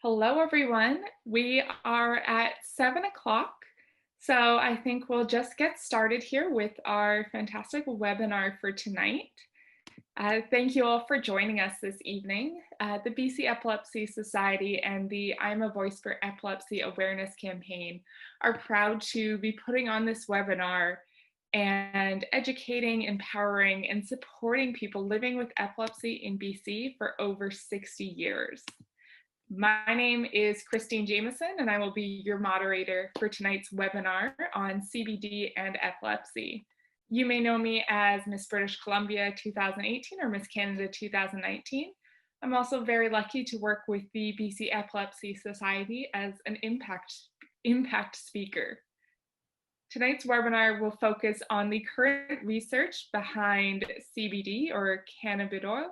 Hello, everyone. We are at 7 o'clock, so I think we'll just get started here with our fantastic webinar for tonight. Thank you all for joining us this evening. The BC Epilepsy Society and the I'm a Voice for Epilepsy Awareness campaign are proud to be putting on this webinar and educating, empowering, and supporting people living with epilepsy in BC for over 60 years. My name is Christine Jameson, and I will be your moderator for tonight's webinar on CBD and epilepsy. You may know me as Miss British Columbia 2018 or Miss Canada 2019. I'm also very lucky to work with the BC Epilepsy Society as an impact speaker. Tonight's webinar will focus on the current research behind CBD or Cannabidiol,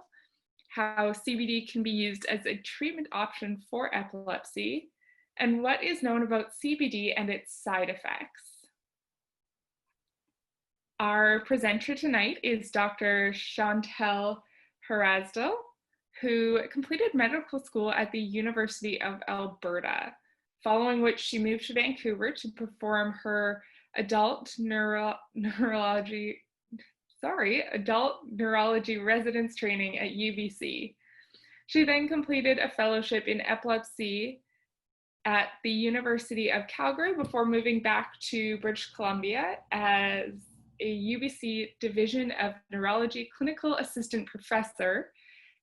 how CBD can be used as a treatment option for epilepsy, and what is known about CBD and its side effects. Our presenter tonight is Dr. Chantelle Hrazdil, who completed medical school at the University of Alberta, following which she moved to Vancouver to perform her Adult Neurology Residence Training at UBC. She then completed a fellowship in epilepsy at the University of Calgary before moving back to British Columbia as a UBC Division of Neurology clinical assistant professor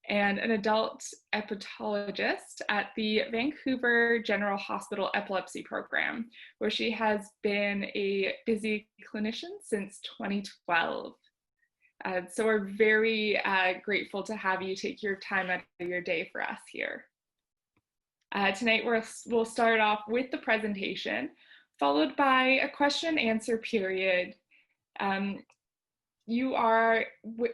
and an adult epidemiologist at the Vancouver General Hospital Epilepsy program, where she has been a busy clinician since 2012. So we're very grateful to have you take your time out of your day for us here. Tonight we'll start off with the presentation, followed by a question and answer period. You are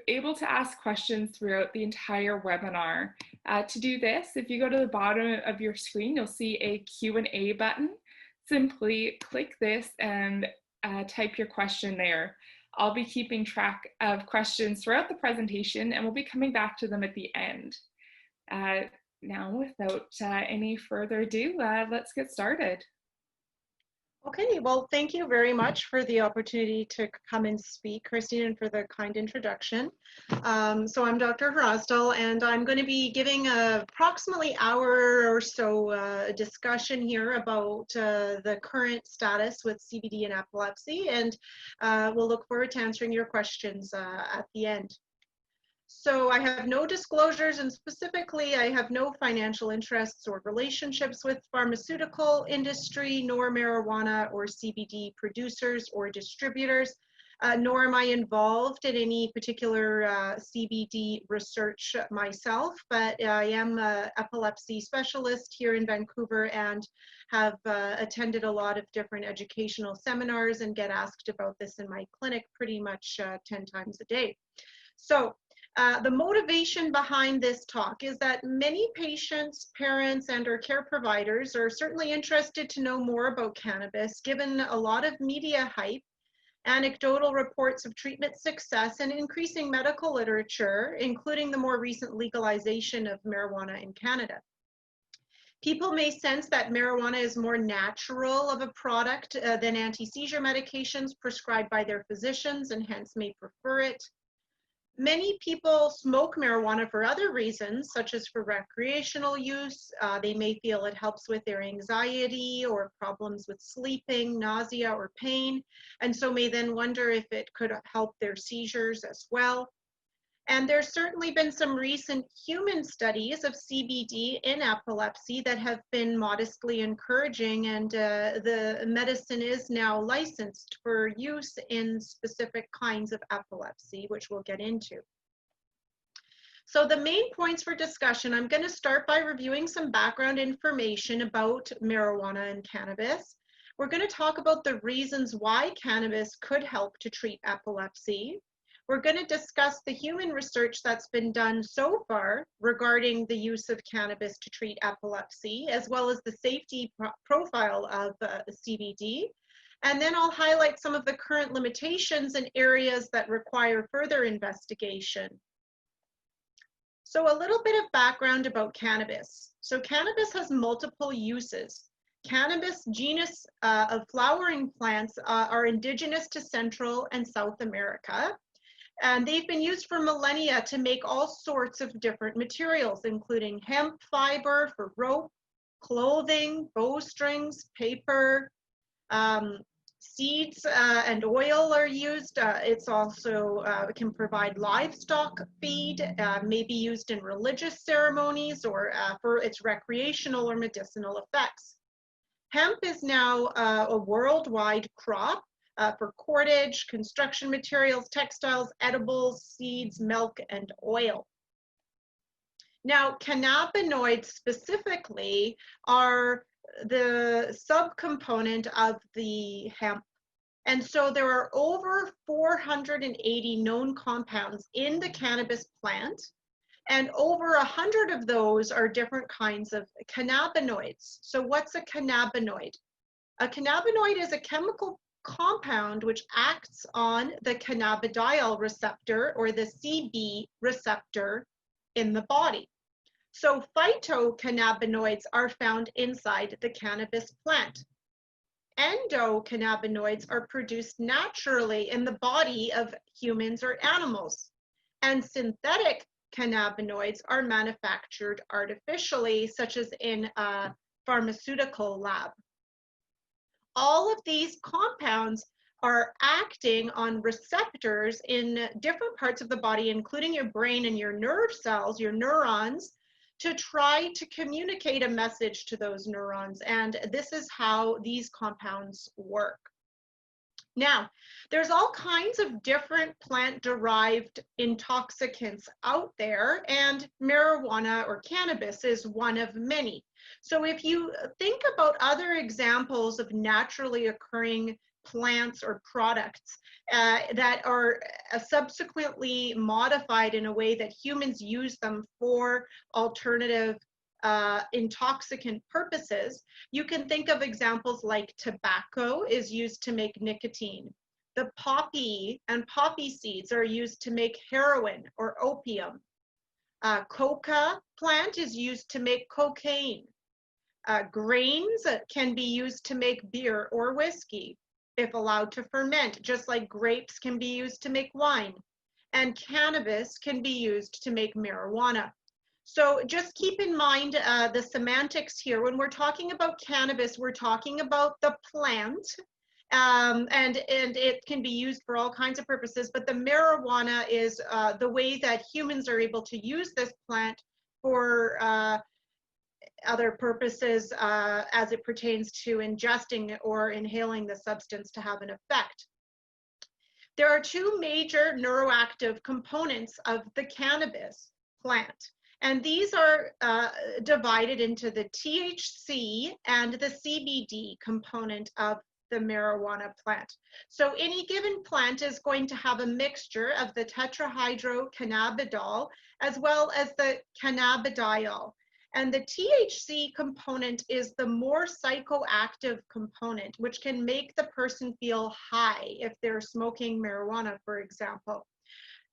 able to ask questions throughout the entire webinar. To do this, if you go to the bottom of your screen, you'll see a Q&A button. Simply click this and type your question there. I'll be keeping track of questions throughout the presentation, and we'll be coming back to them at the end. Now, without any further ado, let's get started. Okay, well, thank you very much for the opportunity to come and speak, Christine, and for the kind introduction. So I'm Dr. Hrazdil, and I'm going to be giving approximately hour or so discussion here about the current status with CBD and epilepsy, and we'll look forward to answering your questions at the end. So I have no disclosures, and specifically I have no financial interests or relationships with pharmaceutical industry, nor marijuana or CBD producers or distributors, nor am I involved in any particular CBD research myself, but I am an epilepsy specialist here in Vancouver and have attended a lot of different educational seminars and get asked about this in my clinic pretty much 10 times a day. So the motivation behind this talk is that many patients, parents, and or care providers are certainly interested to know more about cannabis, given a lot of media hype, anecdotal reports of treatment success, and increasing medical literature, including the more recent legalization of marijuana in Canada. People may sense that marijuana is more natural of a product than anti-seizure medications prescribed by their physicians, and hence may prefer it. Many people smoke marijuana for other reasons, such as for recreational use. They may feel it helps with their anxiety or problems with sleeping, nausea, or pain, and so may then wonder if it could help their seizures as well. And there's certainly been some recent human studies of CBD in epilepsy that have been modestly encouraging, and the medicine is now licensed for use in specific kinds of epilepsy, which we'll get into. So the main points for discussion, I'm going to start by reviewing some background information about marijuana and cannabis. We're going to talk about the reasons why cannabis could help to treat epilepsy. We're going to discuss the human research that's been done so far regarding the use of cannabis to treat epilepsy, as well as the safety profile of CBD. And then I'll highlight some of the current limitations and areas that require further investigation. So a little bit of background about cannabis. So cannabis has multiple uses. Cannabis genus of flowering plants are indigenous to Central and South America. And they've been used for millennia to make all sorts of different materials, including hemp fiber for rope, clothing, bowstrings, paper, seeds and oil are used. It's also can provide livestock feed, may be used in religious ceremonies or for its recreational or medicinal effects. Hemp is now a worldwide crop for cordage, construction materials, textiles, edibles, seeds, milk, and oil. Now, cannabinoids specifically are the subcomponent of the hemp. And so there are over 480 known compounds in the cannabis plant, and over 100 of those are different kinds of cannabinoids. So what's a cannabinoid? A cannabinoid is a chemical compound which acts on the cannabidiol receptor or the CB receptor in the body. So phytocannabinoids are found inside the cannabis plant. Endocannabinoids are produced naturally in the body of humans or animals. And synthetic cannabinoids are manufactured artificially, such as in a pharmaceutical lab. All of these compounds are acting on receptors in different parts of the body, including your brain and your nerve cells, your neurons, to try to communicate a message to those neurons. And this is how these compounds work. Now, there's all kinds of different plant-derived intoxicants out there, and marijuana or cannabis is one of many. So if you think about other examples of naturally occurring plants or products that are subsequently modified in a way that humans use them for alternative intoxicant purposes, you can think of examples like tobacco is used to make nicotine. The poppy and poppy seeds are used to make heroin or opium. Coca plant is used to make cocaine. Grains can be used to make beer or whiskey if allowed to ferment, just like grapes can be used to make wine. And cannabis can be used to make marijuana. So just keep in mind the semantics here. When we're talking about cannabis, we're talking about the plant, and it can be used for all kinds of purposes, but the marijuana is the way that humans are able to use this plant for other purposes as it pertains to ingesting or inhaling the substance to have an effect. There are two major neuroactive components of the cannabis plant. And these are divided into the THC and the CBD component of the marijuana plant. So any given plant is going to have a mixture of the tetrahydrocannabinol as well as the cannabidiol. And the THC component is the more psychoactive component, which can make the person feel high if they're smoking marijuana, for example,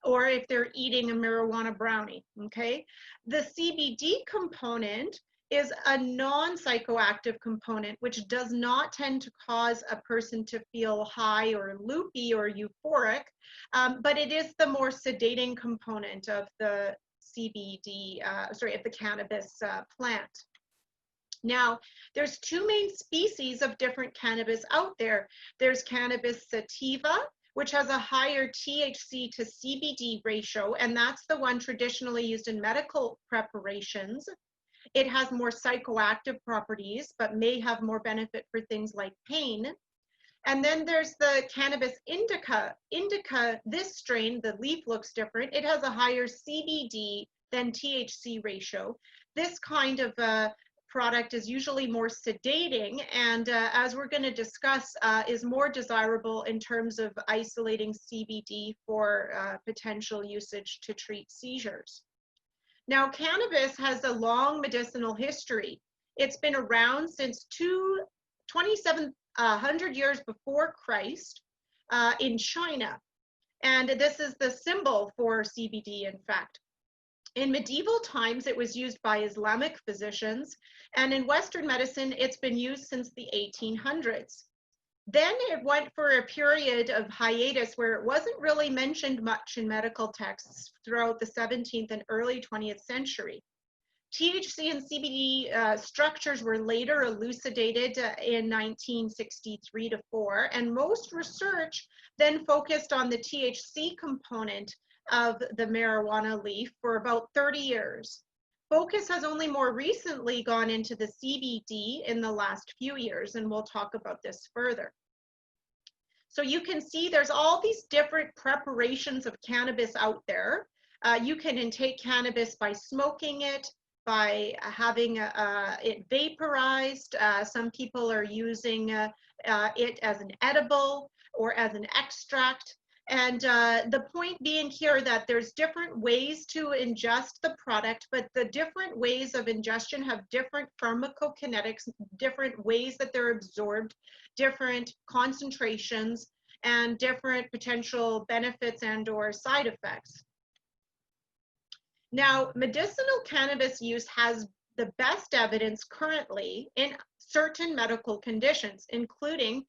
or if they're eating a marijuana brownie, okay? The CBD component is a non-psychoactive component, which does not tend to cause a person to feel high or loopy or euphoric, but it is the more sedating component of the CBD, of the cannabis plant. Now, there's two main species of different cannabis out there. There's cannabis sativa, which has a higher THC to CBD ratio, and that's the one traditionally used in medical preparations. It has more psychoactive properties, but may have more benefit for things like pain. And then there's the cannabis indica. Indica, this strain, the leaf looks different. It has a higher CBD than THC ratio. This kind of product is usually more sedating, and as we're going to discuss, is more desirable in terms of isolating CBD for potential usage to treat seizures. Now, cannabis has a long medicinal history. It's been around since 2,700 years before Christ in China, and this is the symbol for CBD, in fact. In medieval times, it was used by Islamic physicians, and in Western medicine, it's been used since the 1800s. Then it went for a period of hiatus where it wasn't really mentioned much in medical texts throughout the 17th and early 20th century. THC and CBD structures were later elucidated in 1963 to 4, and most research then focused on the THC component of the marijuana leaf for about 30 years. Focus has only more recently gone into the CBD in the last few years, and we'll talk about this further. So you can see there's all these different preparations of cannabis out there. You can intake cannabis by smoking it, by having it vaporized. Some people are using it as an edible or as an extract. And the point being here that there's different ways to ingest the product, but the different ways of ingestion have different pharmacokinetics, different ways that they're absorbed, different concentrations, and different potential benefits and or side effects. Now, medicinal cannabis use has the best evidence currently in certain medical conditions, including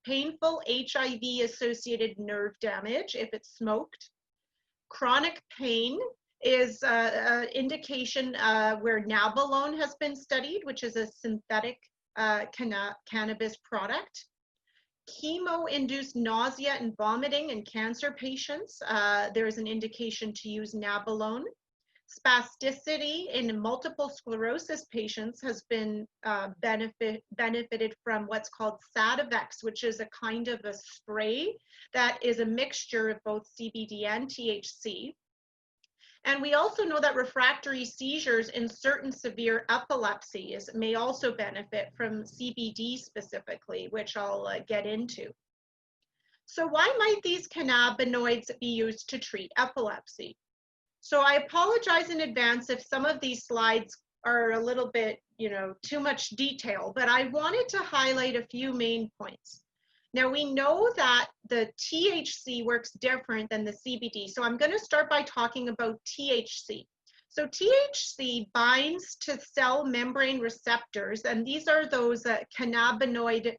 painful HIV-associated nerve damage if it's smoked. Chronic pain is an indication where nabilone has been studied, which is a synthetic cannabis product. Chemo-induced nausea and vomiting in cancer patients, there is an indication to use nabilone. Spasticity in multiple sclerosis patients has been benefited from what's called Sativex, which is a kind of a spray that is a mixture of both CBD and THC. And we also know that refractory seizures in certain severe epilepsies may also benefit from CBD specifically, which I'll get into. So why might these cannabinoids be used to treat epilepsy? So I apologize in advance if some of these slides are a little bit, too much detail, but I wanted to highlight a few main points. Now we know that the THC works different than the CBD. So I'm going to start by talking about THC. So THC binds to cell membrane receptors, and these are those cannabinoid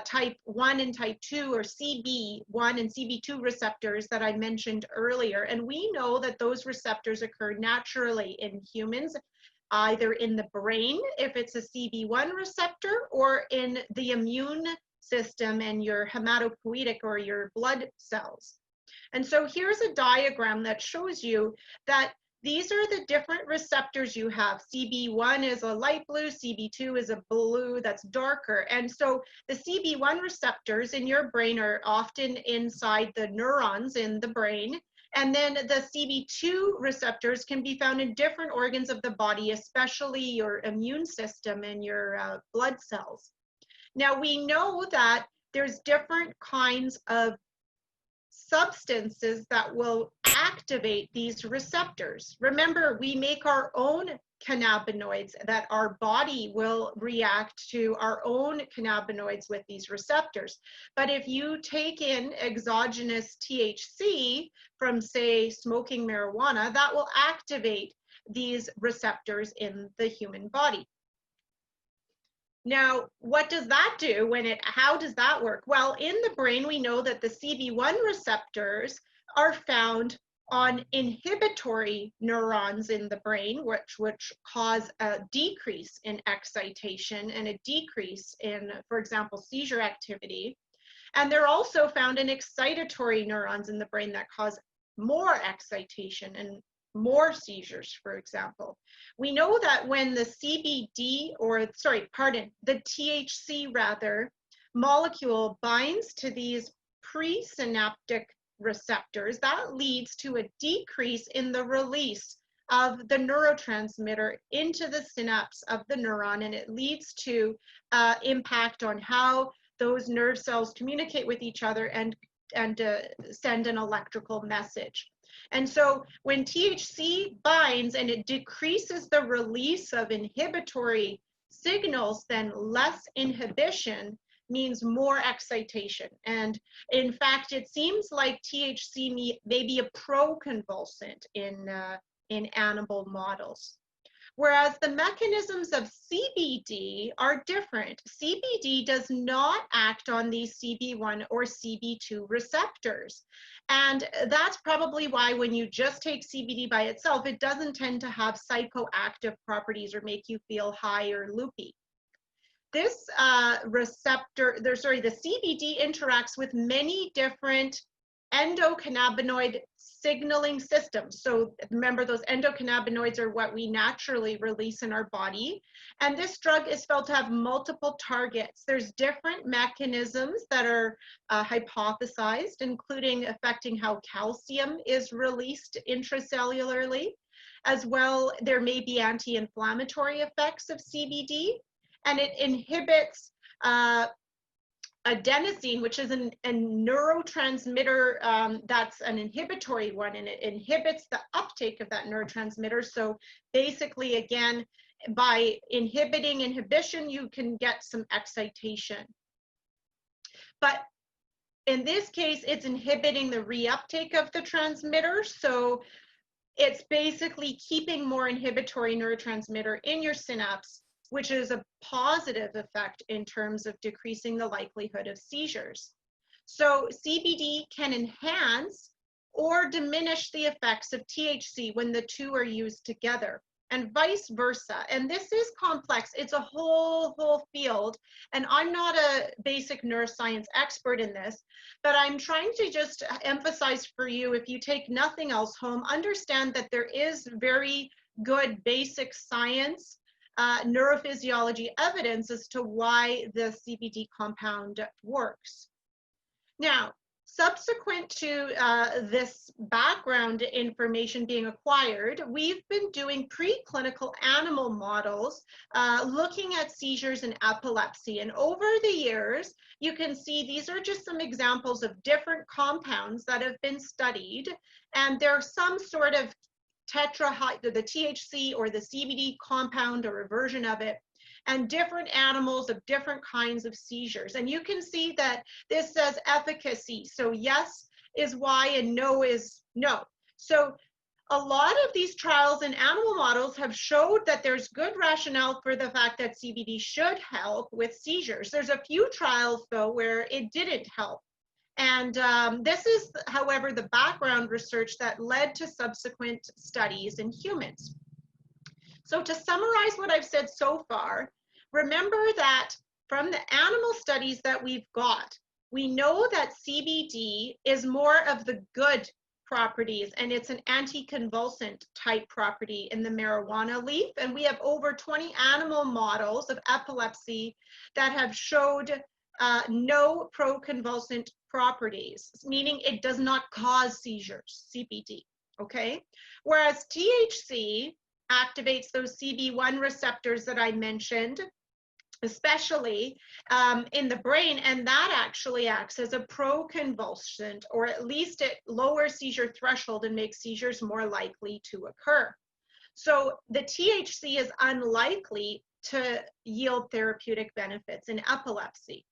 type 1 and type 2 or CB1 and CB2 receptors that I mentioned earlier. And we know that those receptors occur naturally in humans, either in the brain, if it's a CB1 receptor, or in the immune system and your hematopoietic or your blood cells. And so here's a diagram that shows you that these are the different receptors you have. CB1 is a light blue, CB2 is a blue that's darker. And so the CB1 receptors in your brain are often inside the neurons in the brain. And then the CB2 receptors can be found in different organs of the body, especially your immune system and your blood cells. Now we know that there's different kinds of substances that will activate these receptors. Remember, we make our own cannabinoids that our body will react to our own cannabinoids with these receptors. But if you take in exogenous THC from, say, smoking marijuana, that will activate these receptors in the human body. Now, what does that do how does that work? Well, in the brain, we know that the CB1 receptors are found on inhibitory neurons in the brain, which cause a decrease in excitation and a decrease in, for example, seizure activity. And they're also found in excitatory neurons in the brain that cause more excitation and more seizures, for example. We know that when the the THC molecule binds to these presynaptic receptors, that leads to a decrease in the release of the neurotransmitter into the synapse of the neuron, and it leads to impact on how those nerve cells communicate with each other and send an electrical message. And so when THC binds and it decreases the release of inhibitory signals, then less inhibition means more excitation. And in fact, it seems like THC may be a proconvulsant in in animal models. Whereas the mechanisms of CBD are different. CBD does not act on these CB1 or CB2 receptors. And that's probably why when you just take CBD by itself, it doesn't tend to have psychoactive properties or make you feel high or loopy. This the CBD interacts with many different endocannabinoid signaling systems. So remember, those endocannabinoids are what we naturally release in our body. And this drug is felt to have multiple targets. There's different mechanisms that are hypothesized, including affecting how calcium is released intracellularly. As well, there may be anti-inflammatory effects of CBD, and it inhibits adenosine, which is a neurotransmitter that's an inhibitory one, and it inhibits the uptake of that neurotransmitter. So basically, again, by inhibiting inhibition, you can get some excitation. But in this case, it's inhibiting the reuptake of the transmitter. So it's basically keeping more inhibitory neurotransmitter in your synapse, which is a positive effect in terms of decreasing the likelihood of seizures. So CBD can enhance or diminish the effects of THC when the two are used together, and vice versa. And this is complex. It's a whole field, and I'm not a basic neuroscience expert in this, but I'm trying to just emphasize for you, if you take nothing else home, understand that there is very good basic science, neurophysiology evidence as to why the CBD compound works. Now, subsequent to this background information being acquired, we've been doing preclinical animal models looking at seizures and epilepsy. And over the years, you can see these are just some examples of different compounds that have been studied. And there's some sort of the THC or the CBD compound or a version of it, and different animals of different kinds of seizures. And you can see that this says efficacy. So yes is why and no is no. So a lot of these trials in animal models have showed that there's good rationale for the fact that CBD should help with seizures. There's a few trials though where it didn't help. And this is, however, the background research that led to subsequent studies in humans. So to summarize what I've said so far, remember that from the animal studies that we've got, we know that CBD is more of the good properties, and it's an anticonvulsant type property in the marijuana leaf. And we have over 20 animal models of epilepsy that have showed no proconvulsant properties, meaning it does not cause seizures, CBD, okay? Whereas THC activates those CB1 receptors that I mentioned, especially in the brain, and that actually acts as a proconvulsant, or at least it lowers seizure threshold and makes seizures more likely to occur. So the THC is unlikely to yield therapeutic benefits in epilepsy.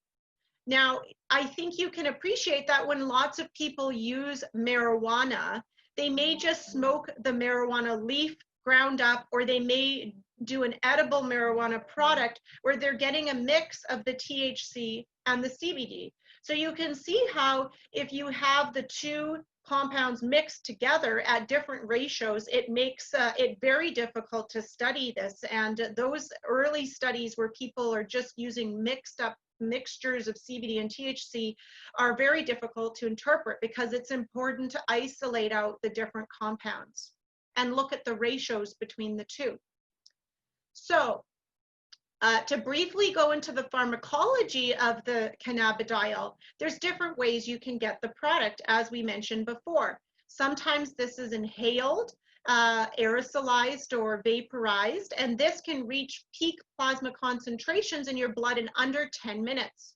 Now, I think you can appreciate that when lots of people use marijuana, they may just smoke the marijuana leaf ground up, or they may do an edible marijuana product where they're getting a mix of the THC and the CBD. So you can see how if you have the two compounds mixed together at different ratios, it makes it very difficult to study this. And those early studies where people are just using mixed up mixtures of CBD and THC are very difficult to interpret, because it's important to isolate out the different compounds and look at the ratios between the two. So to briefly go into the pharmacology of the cannabidiol, there's different ways you can get the product, as we mentioned before. Sometimes this is inhaled, aerosolized or vaporized, and this can reach peak plasma concentrations in your blood in under 10 minutes.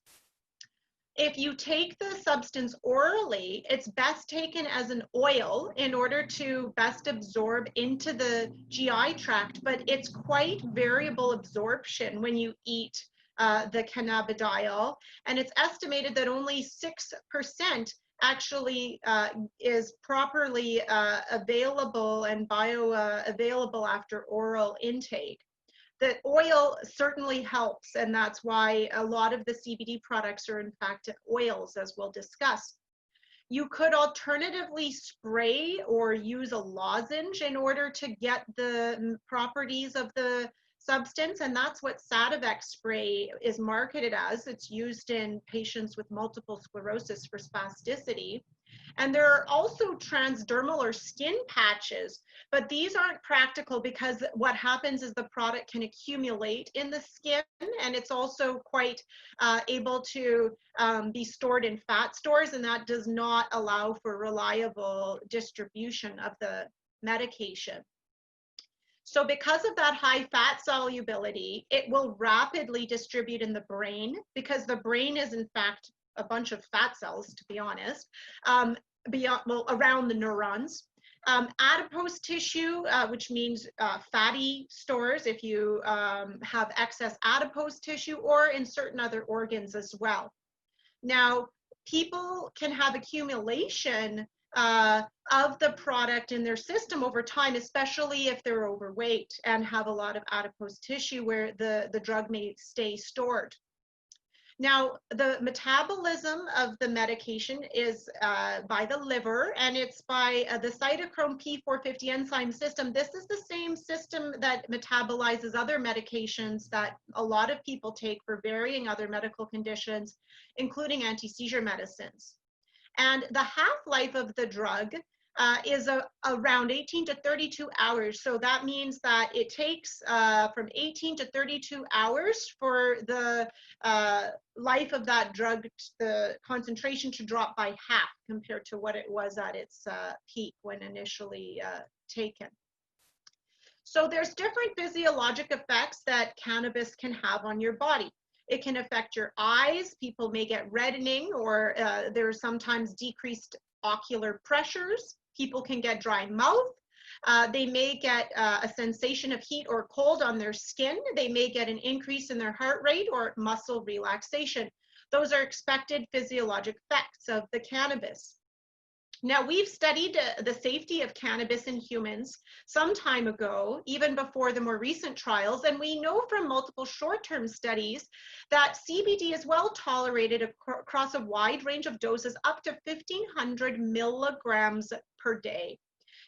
If you take the substance orally, it's best taken as an oil in order to best absorb into the GI tract, but it's quite variable absorption when you eat the cannabidiol, and it's estimated that only 6% actually is properly available and bioavailable after oral intake. The oil certainly helps, and that's why a lot of the CBD products are in fact oils, as we'll discuss. You could alternatively spray or use a lozenge in order to get the properties of the substance, and that's what Sativex spray is marketed as. It's used in patients with multiple sclerosis for spasticity. And there are also transdermal or skin patches, but these aren't practical because what happens is the product can accumulate in the skin, and it's also quite able to be stored in fat stores, and that does not allow for reliable distribution of the medication. So because of that high fat solubility, it will rapidly distribute in the brain, because the brain is in fact a bunch of fat cells, to be honest, around the neurons. Adipose tissue, which means fatty stores, if you have excess adipose tissue, or in certain other organs as well. Now, people can have accumulation of the product in their system over time, especially if they're overweight and have a lot of adipose tissue where the drug may stay stored. Now, the metabolism of the medication is by the liver, and it's by the cytochrome P450 enzyme system. This is the same system that metabolizes other medications that a lot of people take for varying other medical conditions, including anti-seizure medicines. And the half-life of the drug is around 18 to 32 hours. So that means that it takes from 18 to 32 hours for the life of that drug, the concentration, to drop by half compared to what it was at its peak when initially taken. So there's different physiologic effects that cannabis can have on your body. It can affect your eyes. People may get reddening, or there's sometimes decreased ocular pressures. People can get dry mouth. They may get a sensation of heat or cold on their skin. They may get an increase in their heart rate or muscle relaxation. Those are expected physiologic effects of the cannabis. Now, we've studied the safety of cannabis in humans some time ago, even before the more recent trials, and we know from multiple short-term studies that CBD is well tolerated across a wide range of doses, up to 1,500 milligrams per day.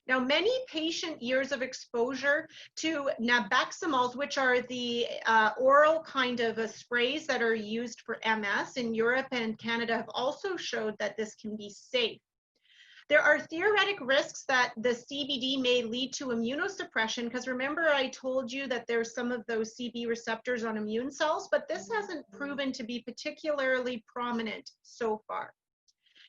Now, many patient years of exposure to nabeximols, which are the oral kind of sprays that are used for MS in Europe and Canada, have also showed that this can be safe. There are theoretic risks that the CBD may lead to immunosuppression, because remember I told you that there's some of those CB receptors on immune cells, but this hasn't proven to be particularly prominent so far.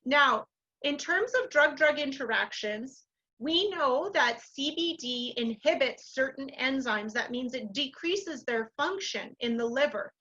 Now, in terms of drug-drug interactions, we know that CBD inhibits certain enzymes. That means it decreases their function in the liver.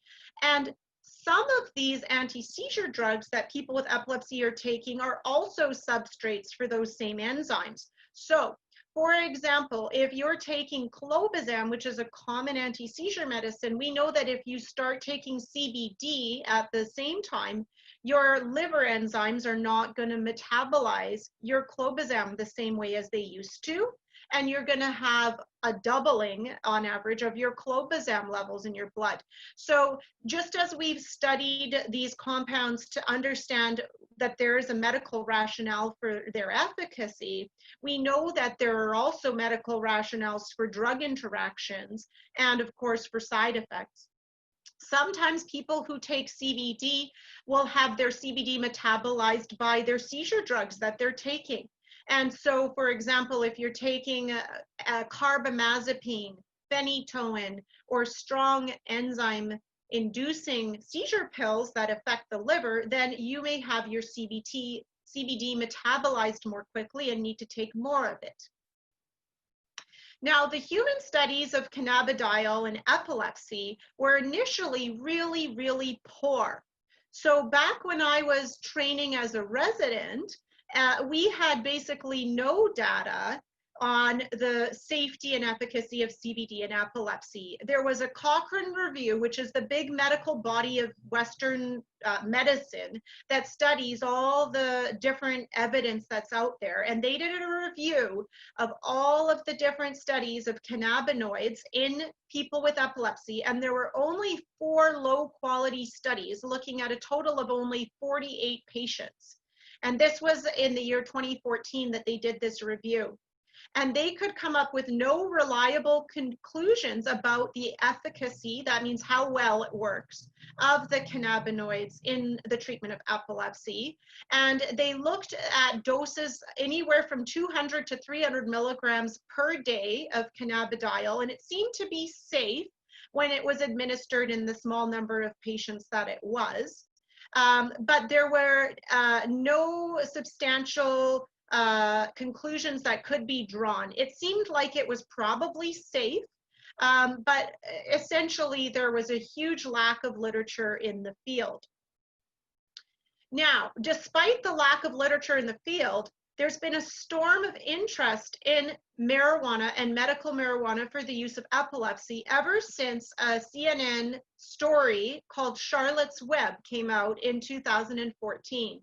And some of these anti-seizure drugs that people with epilepsy are taking are also substrates for those same enzymes. So, for example, if you're taking clobazam, which is a common anti-seizure medicine, we know that if you start taking CBD at the same time, your liver enzymes are not going to metabolize your clobazam the same way as they used to, and you're going to have a doubling on average of your clobazam levels in your blood. So just as we've studied these compounds to understand that there is a medical rationale for their efficacy, we know that there are also medical rationales for drug interactions and, of course, for side effects. Sometimes people who take CBD will have their CBD metabolized by their seizure drugs that they're taking. And so, for example, if you're taking a carbamazepine, phenytoin, or strong enzyme-inducing seizure pills that affect the liver, then you may have your CBD metabolized more quickly and need to take more of it. Now, the human studies of cannabidiol and epilepsy were initially really, really poor. So back when I was training as a resident, we had basically no data on the safety and efficacy of CBD and epilepsy. There was a Cochrane review, which is the big medical body of Western medicine that studies all the different evidence that's out there. And they did a review of all of the different studies of cannabinoids in people with epilepsy. And there were only 4 low quality studies looking at a total of only 48 patients. And this was in the year 2014 that they did this review. And they could come up with no reliable conclusions about the efficacy, that means how well it works, of the cannabinoids in the treatment of epilepsy. And they looked at doses anywhere from 200 to 300 milligrams per day of cannabidiol, and it seemed to be safe when it was administered in the small number of patients that it was. But there were no substantial conclusions that could be drawn. It seemed like it was probably safe, but essentially there was a huge lack of literature in the field. Now, despite the lack of literature in the field, there's been a storm of interest in marijuana and medical marijuana for the use of epilepsy ever since a CNN story called Charlotte's Web came out in 2014.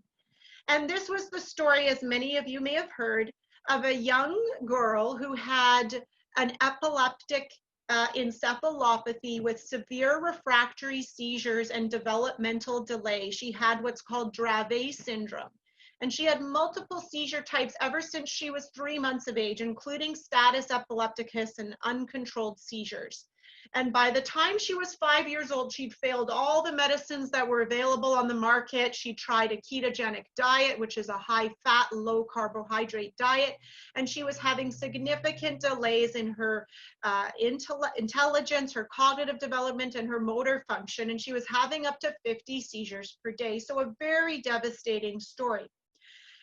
And this was the story, as many of you may have heard, of a young girl who had an epileptic encephalopathy with severe refractory seizures and developmental delay. She had what's called Dravet Syndrome. And she had multiple seizure types ever since she was 3 months of age, including status epilepticus and uncontrolled seizures. And by the time she was 5 years old, she'd failed all the medicines that were available on the market. She tried a ketogenic diet, which is a high-fat, low-carbohydrate diet. And she was having significant delays in her intelligence, her cognitive development, and her motor function. And she was having up to 50 seizures per day. So a very devastating story.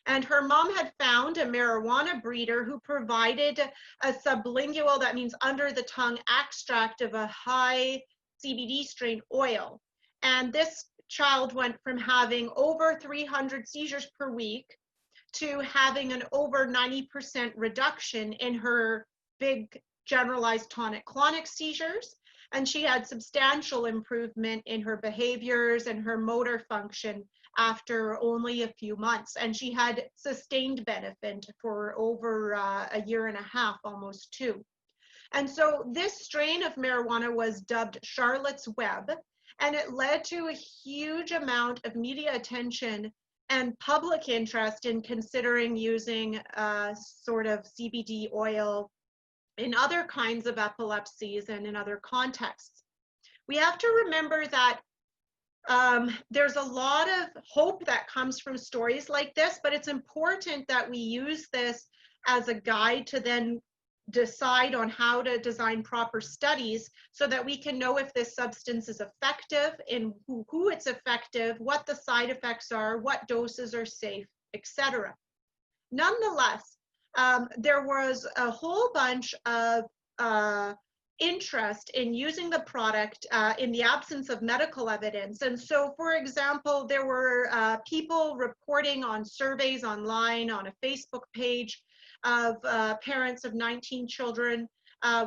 And her mom had found a marijuana breeder who provided a sublingual, that means under the tongue, extract of a high CBD strain oil. And this child went from having over 300 seizures per week to having an over 90% reduction in her big generalized tonic-clonic seizures. And she had substantial improvement in her behaviors and her motor function after only a few months. And she had sustained benefit for over a year and a half, almost 2. And so this strain of marijuana was dubbed Charlotte's Web, and it led to a huge amount of media attention and public interest in considering using sort of CBD oil in other kinds of epilepsies and in other contexts. We have to remember that there's a lot of hope that comes from stories like this, but it's important that we use this as a guide to then decide on how to design proper studies so that we can know if this substance is effective, in who it's effective, what the side effects are, what doses are safe, etc. Nonetheless, there was a whole bunch of interest in using the product in the absence of medical evidence. And so, for example, there were people reporting on surveys online on a Facebook page of parents of 19 children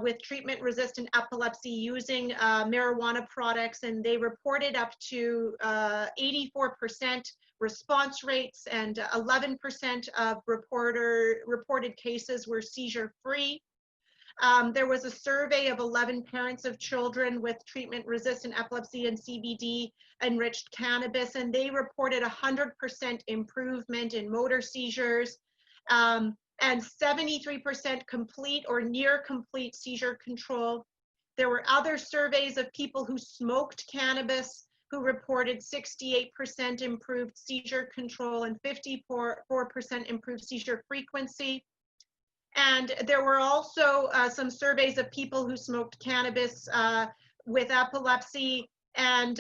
with treatment-resistant epilepsy using marijuana products, and they reported up to 84% response rates, and 11% of reported cases were seizure-free. There was a survey of 11 parents of children with treatment-resistant epilepsy and CBD enriched cannabis, and they reported 100% improvement in motor seizures and 73% complete or near complete seizure control. There were other surveys of people who smoked cannabis who reported 68% improved seizure control and 54% improved seizure frequency. And there were also some surveys of people who smoked cannabis with epilepsy, and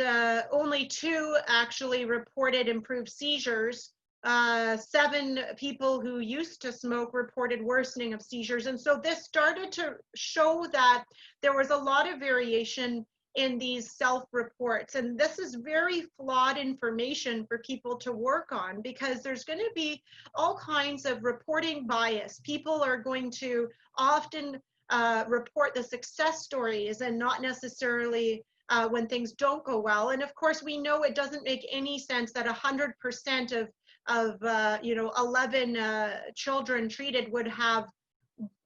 only 2 actually reported improved seizures. 7 people who used to smoke reported worsening of seizures. And so this started to show that there was a lot of variation in these self-reports. And this is very flawed information for people to work on, because there's going to be all kinds of reporting bias. People are going to often report the success stories and not necessarily when things don't go well. And of course, we know it doesn't make any sense that 100% of 11 children treated would have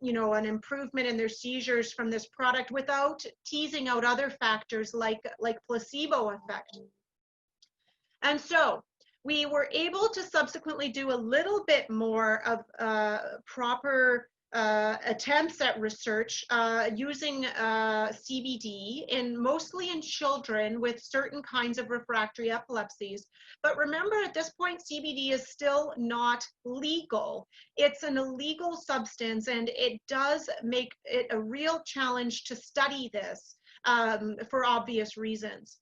an improvement in their seizures from this product without teasing out other factors like placebo effect. And so we were able to subsequently do a little bit more of proper attempts at research using CBD mostly in children with certain kinds of refractory epilepsies. But remember, at this point, CBD is still not legal. It's an illegal substance, and it does make it a real challenge to study this for obvious reasons.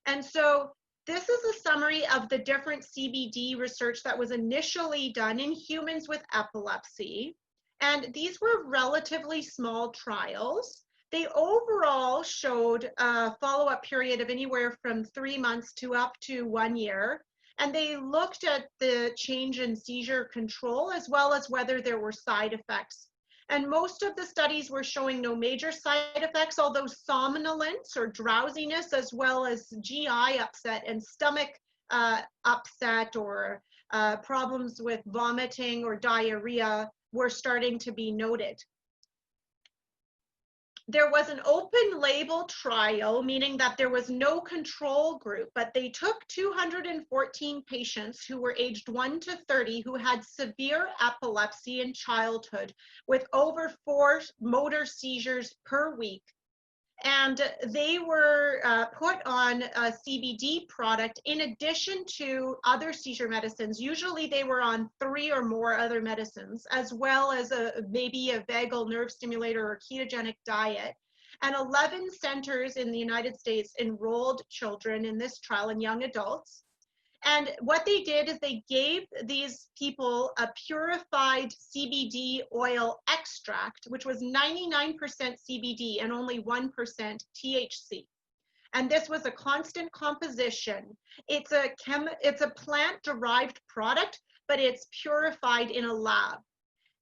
And so this is a summary of the different CBD research that was initially done in humans with epilepsy. And these were relatively small trials. They overall showed a follow-up period of anywhere from 3 months to up to 1 year. And they looked at the change in seizure control as well as whether there were side effects. And most of the studies were showing no major side effects, although somnolence or drowsiness, as well as GI upset and stomach upset or problems with vomiting or diarrhea were starting to be noted. There was an open label trial, meaning that there was no control group, but they took 214 patients who were aged 1 to 30 who had severe epilepsy in childhood with over 4 motor seizures per week. And they were put on a CBD product in addition to other seizure medicines. Usually they were on 3 or more other medicines, as well as maybe a vagal nerve stimulator or ketogenic diet. And 11 centers in the United States enrolled children in this trial and young adults. And what they did is they gave these people a purified CBD oil extract, which was 99% CBD and only 1% THC. And this was a constant composition. It's a plant-derived product, but it's purified in a lab.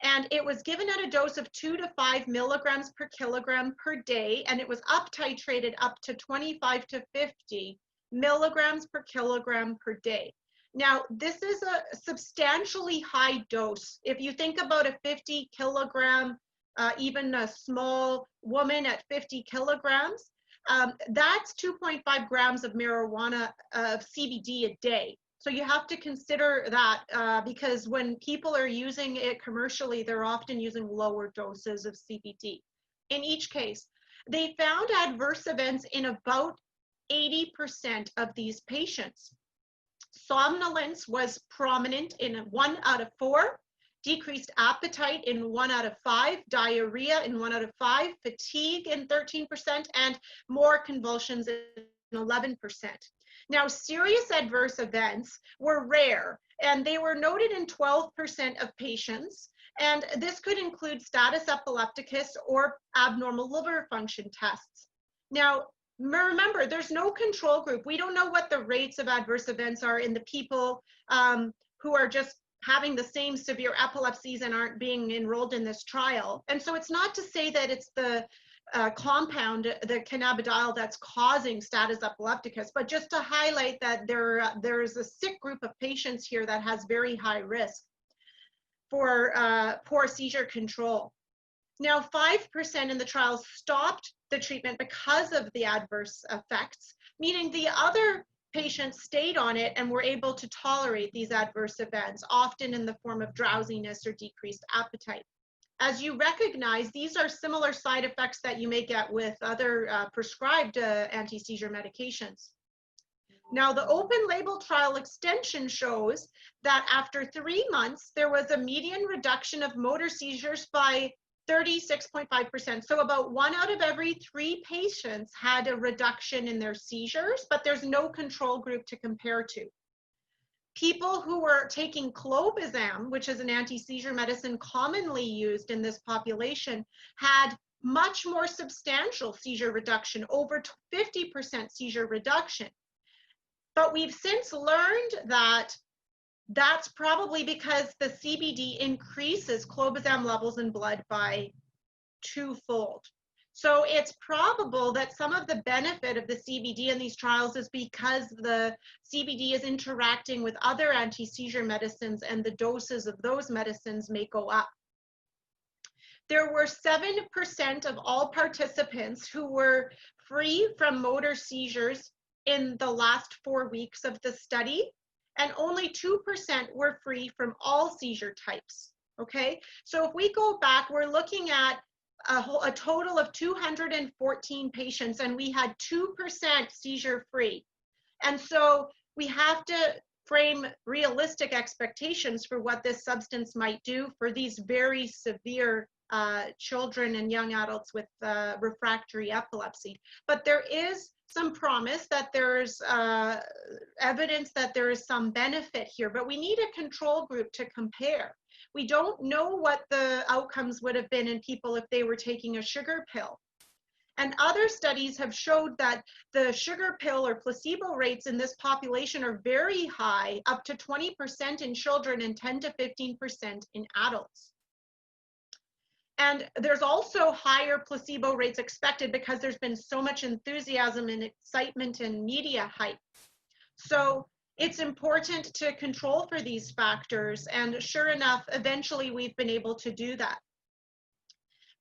And it was given at a dose of 2 to 5 milligrams per kilogram per day, and it was up titrated up to 25 to 50 milligrams per kilogram per day. Now, this is a substantially high dose. If you think about a 50 kilogram, even a small woman at 50 kilograms, that's 2.5 grams of marijuana, of CBD a day. So you have to consider that because when people are using it commercially, they're often using lower doses of CBD. In each case, they found adverse events in about 80% of these patients. Somnolence was prominent in 1 out of 4, decreased appetite in 1 out of 5, diarrhea in 1 out of 5, fatigue in 13%, and more convulsions in 11%. Now, serious adverse events were rare, and they were noted in 12% of patients, and this could include status epilepticus or abnormal liver function tests. Now, remember, there's no control group. We don't know what the rates of adverse events are in the people who are just having the same severe epilepsies and aren't being enrolled in this trial. And so it's not to say that it's the compound, the cannabidiol, that's causing status epilepticus, but just to highlight that there's a sick group of patients here that has very high risk for poor seizure control. Now, 5% in the trial stopped the treatment because of the adverse effects, meaning the other patients stayed on it and were able to tolerate these adverse events, often in the form of drowsiness or decreased appetite. As you recognize, these are similar side effects that you may get with other prescribed anti-seizure medications. Now, the open label trial extension shows that after 3 months, there was a median reduction of motor seizures by 36.5%. So about 1 out of every 3 patients had a reduction in their seizures, but there's no control group to compare to. People who were taking clobazam, which is an anti-seizure medicine commonly used in this population, had much more substantial seizure reduction, over 50% seizure reduction. But we've since learned that that's probably because the CBD increases clobazam levels in blood by twofold. So it's probable that some of the benefit of the CBD in these trials is because the CBD is interacting with other anti-seizure medicines and the doses of those medicines may go up. There were 7% of all participants who were free from motor seizures in the last 4 weeks of the study, and only 2% were free from all seizure types, okay? So if we go back, we're looking at a total of 214 patients, and we had 2% seizure free. And so we have to frame realistic expectations for what this substance might do for these very severe children and young adults with refractory epilepsy. But there is some promise that there's evidence that there is some benefit here, but we need a control group to compare. We don't know what the outcomes would have been in people if they were taking a sugar pill. And other studies have showed that the sugar pill or placebo rates in this population are very high, up to 20% in children and 10 to 15% in adults. And there's also higher placebo rates expected because there's been so much enthusiasm and excitement and media hype. So it's important to control for these factors, and sure enough, eventually we've been able to do that.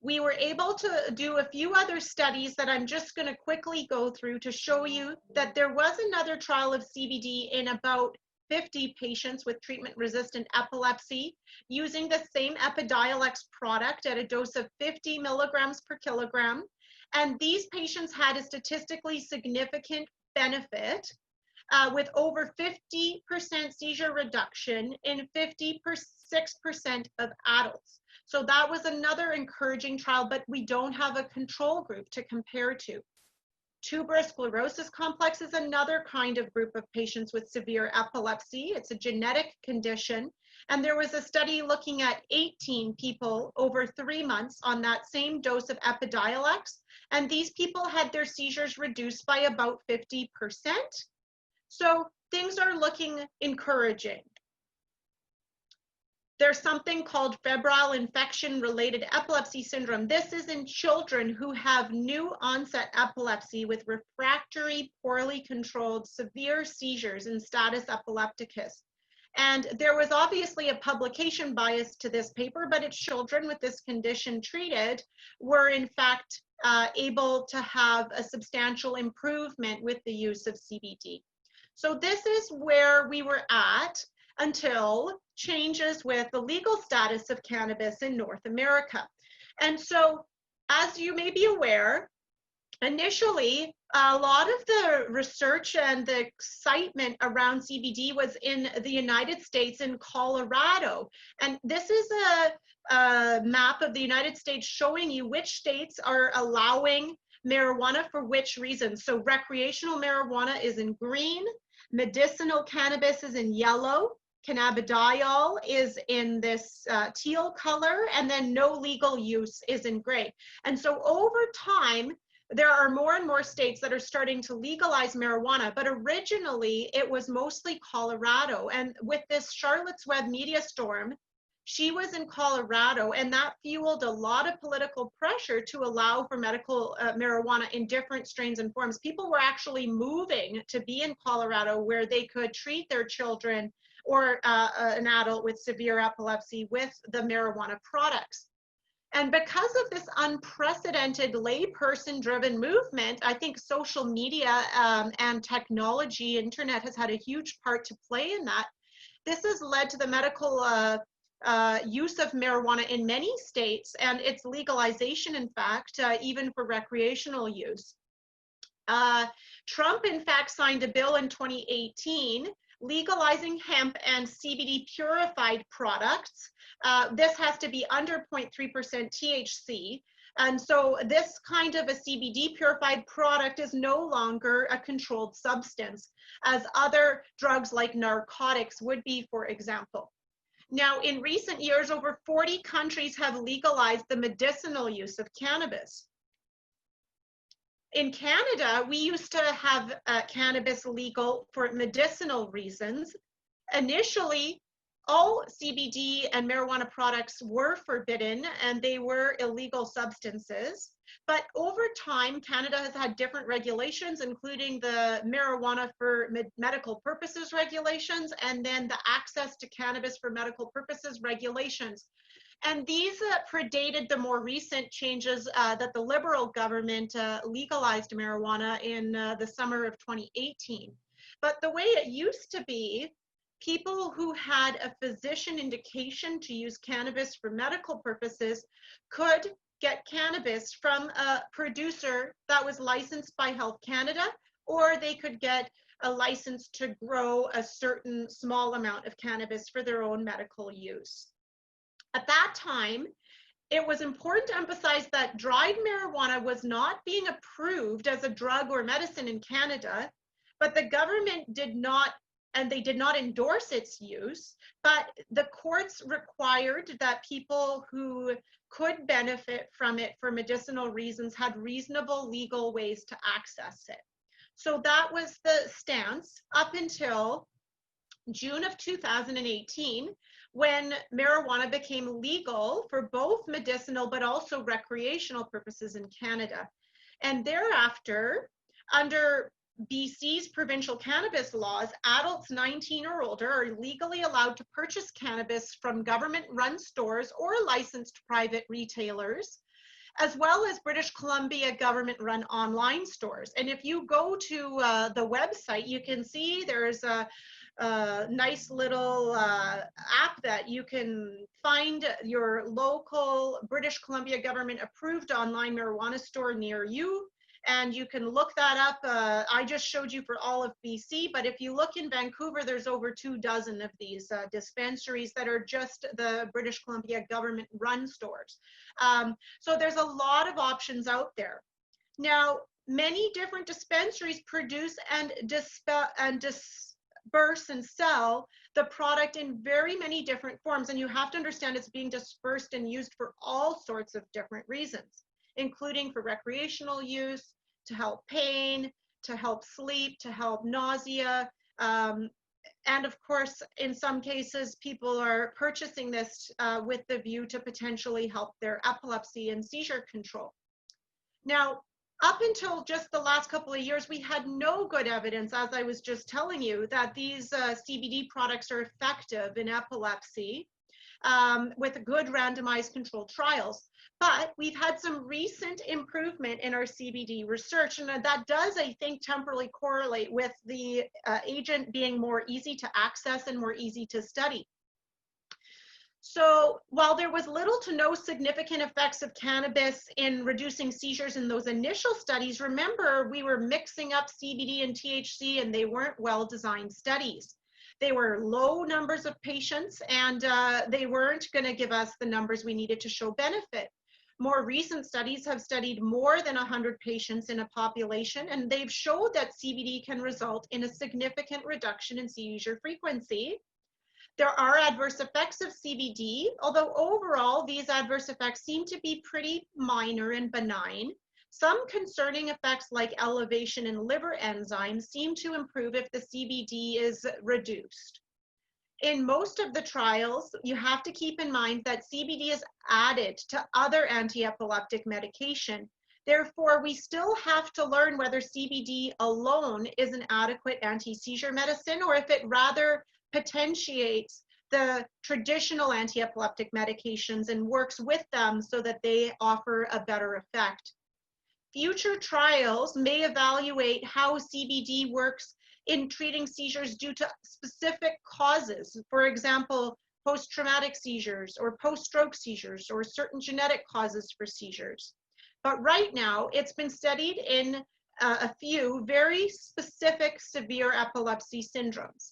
We were able to do a few other studies that I'm just going to quickly go through to show you that there was another trial of CBD in about 50 patients with treatment-resistant epilepsy using the same Epidiolex product at a dose of 50 milligrams per kilogram. And these patients had a statistically significant benefit with over 50% seizure reduction in 56% of adults. So that was another encouraging trial, but we don't have a control group to compare to. Tuberous sclerosis complex is another kind of group of patients with severe epilepsy. It's a genetic condition. And there was a study looking at 18 people over 3 months on that same dose of Epidiolex. And these people had their seizures reduced by about 50%. So things are looking encouraging. There's something called febrile infection-related epilepsy syndrome. This is in children who have new onset epilepsy with refractory, poorly controlled, severe seizures in status epilepticus. And there was obviously a publication bias to this paper, but its children with this condition treated were in fact able to have a substantial improvement with the use of CBD. So this is where we were at until changes with the legal status of cannabis in North America. And so, as you may be aware, initially, a lot of the research and the excitement around CBD was in the United States and Colorado. And this is a map of the United States showing you which states are allowing marijuana for which reasons. So recreational marijuana is in green, medicinal cannabis is in yellow, Cannabidiol is in this teal color, and then no legal use is in gray. And so over time, there are more and more states that are starting to legalize marijuana, but originally it was mostly Colorado. And with this Charlotte's Web media storm, she was in Colorado, and that fueled a lot of political pressure to allow for medical marijuana in different strains and forms. People were actually moving to be in Colorado where they could treat their children or an adult with severe epilepsy with the marijuana products. And because of this unprecedented layperson-driven movement, I think social media and technology, internet has had a huge part to play in that. This has led to the medical use of marijuana in many states and its legalization, in fact, even for recreational use. Trump, in fact, signed a bill in 2018 legalizing hemp and CBD purified products. This has to be under 0.3% THC. And so this kind of a CBD purified product is no longer a controlled substance, as other drugs like narcotics would be, for example. Now, in recent years, over 40 countries have legalized the medicinal use of cannabis. In Canada, we used to have cannabis legal for medicinal reasons. Initially, all CBD and marijuana products were forbidden and they were illegal substances. But over time, Canada has had different regulations, including the marijuana for medical purposes regulations, and then the access to cannabis for medical purposes regulations. And these predated the more recent changes that the Liberal government legalized marijuana in the summer of 2018. But the way it used to be, people who had a physician indication to use cannabis for medical purposes could get cannabis from a producer that was licensed by Health Canada, or they could get a license to grow a certain small amount of cannabis for their own medical use. At that time, it was important to emphasize that dried marijuana was not being approved as a drug or medicine in Canada, but the government did not, and they did not endorse its use, but the courts required that people who could benefit from it for medicinal reasons had reasonable legal ways to access it. So that was the stance up until June of 2018, when marijuana became legal for both medicinal but also recreational purposes in Canada. And thereafter, under BC's provincial cannabis laws, adults 19 or older are legally allowed to purchase cannabis from government-run stores or licensed private retailers, as well as British Columbia government-run online stores. And if you go to the website, you can see there's a nice little app that you can find your local British Columbia government approved online marijuana store near you, and you can look that up. I just showed you for all of BC, but if you look in Vancouver, there's over 24 of these dispensaries that are just the British Columbia government run stores. So there's a lot of options out there. Now, many different dispensaries produce and disperse and sell the product in very many different forms, and you have to understand it's being dispersed and used for all sorts of different reasons, including for recreational use, to help pain, to help sleep, to help nausea, and of course, in some cases, people are purchasing this with the view to potentially help their epilepsy and seizure control. Now, up until just the last couple of years, we had no good evidence, as I was just telling you, that these CBD products are effective in epilepsy with good randomized controlled trials. But we've had some recent improvement in our CBD research, and that does, I think, temporally correlate with the agent being more easy to access and more easy to study. So while there was little to no significant effects of cannabis in reducing seizures in those initial studies, remember, we were mixing up CBD and THC, and they weren't well-designed studies. They were low numbers of patients, and they weren't going to give us the numbers we needed to show benefit. More recent studies have studied more than 100 patients in a population, and they've showed that CBD can result in a significant reduction in seizure frequency. There are adverse effects of CBD, although overall these adverse effects seem to be pretty minor and benign. Some concerning effects like elevation in liver enzymes seem to improve if the CBD is reduced. In most of the trials, you have to keep in mind that CBD is added to other anti-epileptic medication. Therefore, we still have to learn whether CBD alone is an adequate anti-seizure medicine, or if it rather potentiates the traditional anti-epileptic medications and works with them so that they offer a better effect. Future trials may evaluate how CBD works in treating seizures due to specific causes. For example, post-traumatic seizures or post-stroke seizures or certain genetic causes for seizures. But right now, it's been studied in a few very specific severe epilepsy syndromes.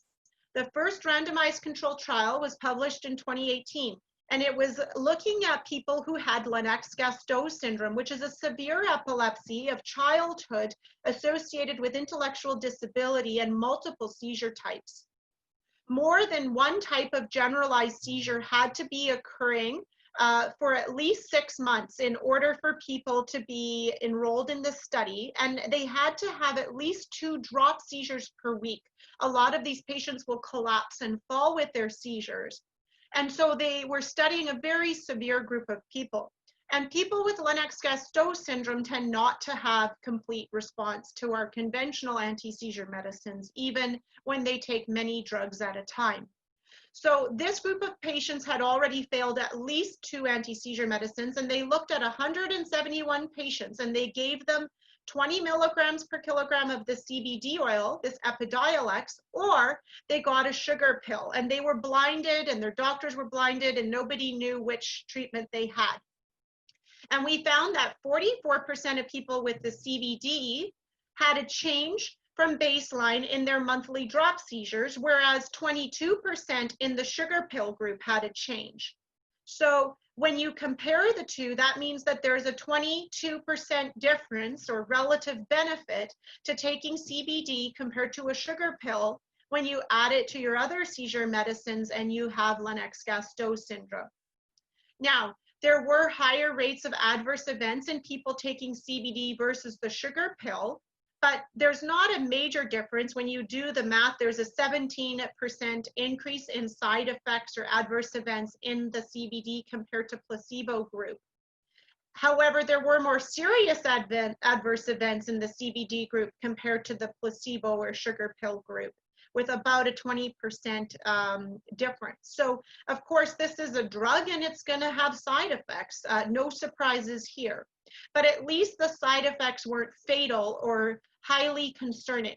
The first randomized controlled trial was published in 2018, and it was looking at people who had Lennox-Gastaut Syndrome, which is a severe epilepsy of childhood associated with intellectual disability and multiple seizure types. more than one type of generalized seizure had to be occurring for at least 6 months in order for people to be enrolled in this study. And they had to have at least 2 drop seizures per week. A lot of these patients will collapse and fall with their seizures. And so they were studying a very severe group of people. And people with Lennox-Gastaut syndrome tend not to have complete response to our conventional anti-seizure medicines, even when they take many drugs at a time. So this group of patients had already failed at least 2 anti-seizure medicines, and they looked at 171 patients, and they gave them 20 milligrams per kilogram of the CBD oil, this Epidiolex, or they got a sugar pill, and they were blinded, and their doctors were blinded, and nobody knew which treatment they had. And we found that 44% of people with the CBD had a change from baseline in their monthly drop seizures, whereas 22% in the sugar pill group had a change. So when you compare the two, that means that there's a 22% difference or relative benefit to taking CBD compared to a sugar pill when you add it to your other seizure medicines and you have Lennox-Gastaut syndrome. Now, there were higher rates of adverse events in people taking CBD versus the sugar pill, but there's not a major difference. When you do the math, there's a 17% increase in side effects or adverse events in the CBD compared to placebo group. However, there were more serious adverse events in the CBD group compared to the placebo or sugar pill group, with about a 20% difference. So of course, this is a drug and it's gonna have side effects. No surprises here, but at least the side effects weren't fatal or highly concerning.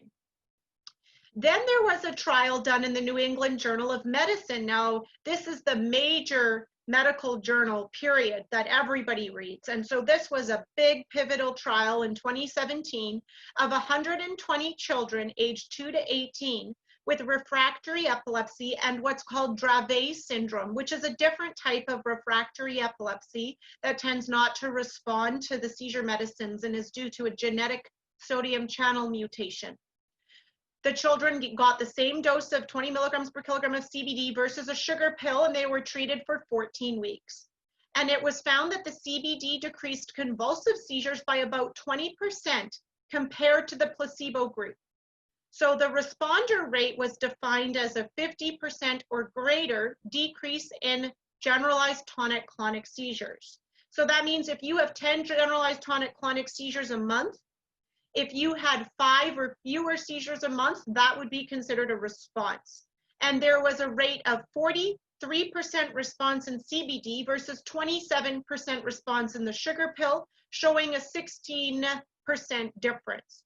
Then there was a trial done in the New England Journal of Medicine. Now, this is the major medical journal, period, that everybody reads. And so this was a big pivotal trial in 2017 of 120 children aged 2 to 18 with refractory epilepsy and what's called Dravet syndrome, which is a different type of refractory epilepsy that tends not to respond to the seizure medicines and is due to a genetic sodium channel mutation. The children got the same dose of 20 milligrams per kilogram of CBD versus a sugar pill, and they were treated for 14 weeks. And it was found that the CBD decreased convulsive seizures by about 20% compared to the placebo group. So the responder rate was defined as a 50% or greater decrease in generalized tonic-clonic seizures. So that means if you have 10 generalized tonic-clonic seizures a month, if you had 5 or fewer seizures a month, that would be considered a response. And there was a rate of 43% response in CBD versus 27% response in the sugar pill, showing a 16% difference.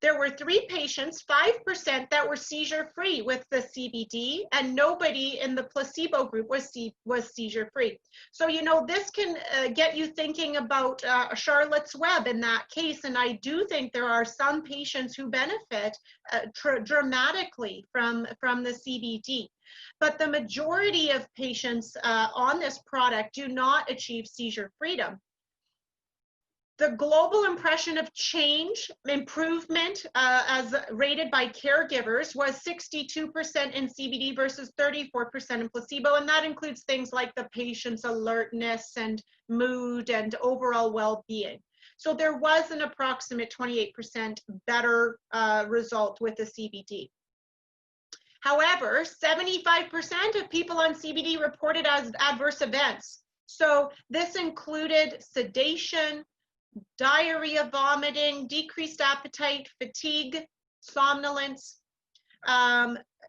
There were 3 patients, 5%, that were seizure-free with the CBD, and nobody in the placebo group was seizure-free. So, you know, this can get you thinking about Charlotte's Web in that case, and I do think there are some patients who benefit dramatically from the CBD. But the majority of patients on this product do not achieve seizure freedom. The global impression of change, improvement, as rated by caregivers, was 62% in CBD versus 34% in placebo, and that includes things like the patient's alertness and mood and overall well-being. So there was an approximate 28% better result with the CBD. However, 75% of people on CBD reported as adverse events. So this included sedation, diarrhea, vomiting, decreased appetite, fatigue, somnolence.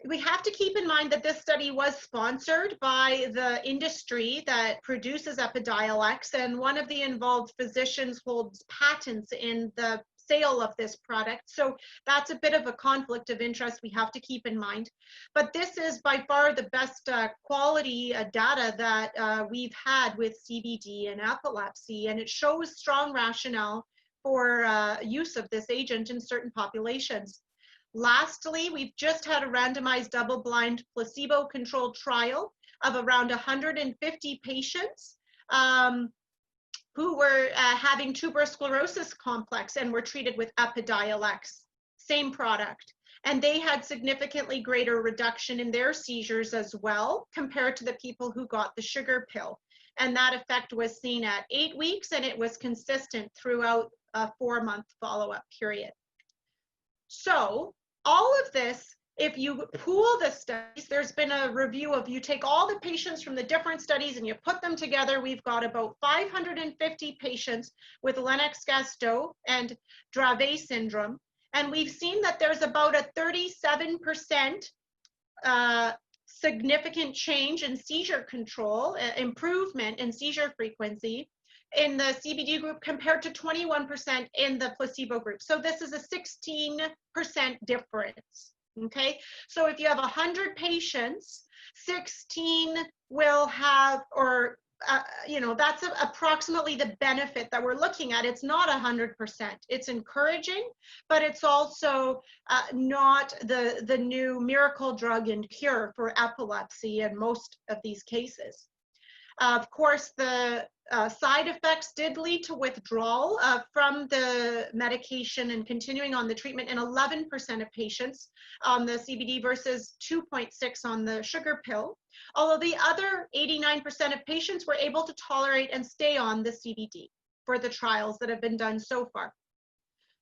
We have to keep in mind that this study was sponsored by the industry that produces Epidiolex, and one of the involved physicians holds patents in the sale of this product. So that's a bit of a conflict of interest we have to keep in mind. But this is by far the best quality data that we've had with CBD and epilepsy, and it shows strong rationale for use of this agent in certain populations. Lastly, we've just had a randomized double-blind placebo-controlled trial of around 150 patients who were having tuberous sclerosis complex and were treated with Epidiolex, same product. And they had significantly greater reduction in their seizures as well, compared to the people who got the sugar pill. And that effect was seen at 8 weeks, and it was consistent throughout a 4-month follow-up period. So all of this, if you pool the studies, there's been a review of, you take all the patients from the different studies and you put them together, we've got about 550 patients with Lennox-Gastaut and Dravet syndrome. And we've seen that there's about a 37% significant change in seizure control, improvement in seizure frequency in the CBD group compared to 21% in the placebo group. So this is a 16% difference, okay? So if you have 100 patients, 16 will have, or you know, that's approximately the benefit that we're looking at. It's not 100%. It's encouraging, but it's also not the new miracle drug and cure for epilepsy in most of these cases. Of course, the side effects did lead to withdrawal from the medication and continuing on the treatment in 11% of patients on the CBD versus 2.6 on the sugar pill. Although the other 89% of patients were able to tolerate and stay on the CBD for the trials that have been done so far.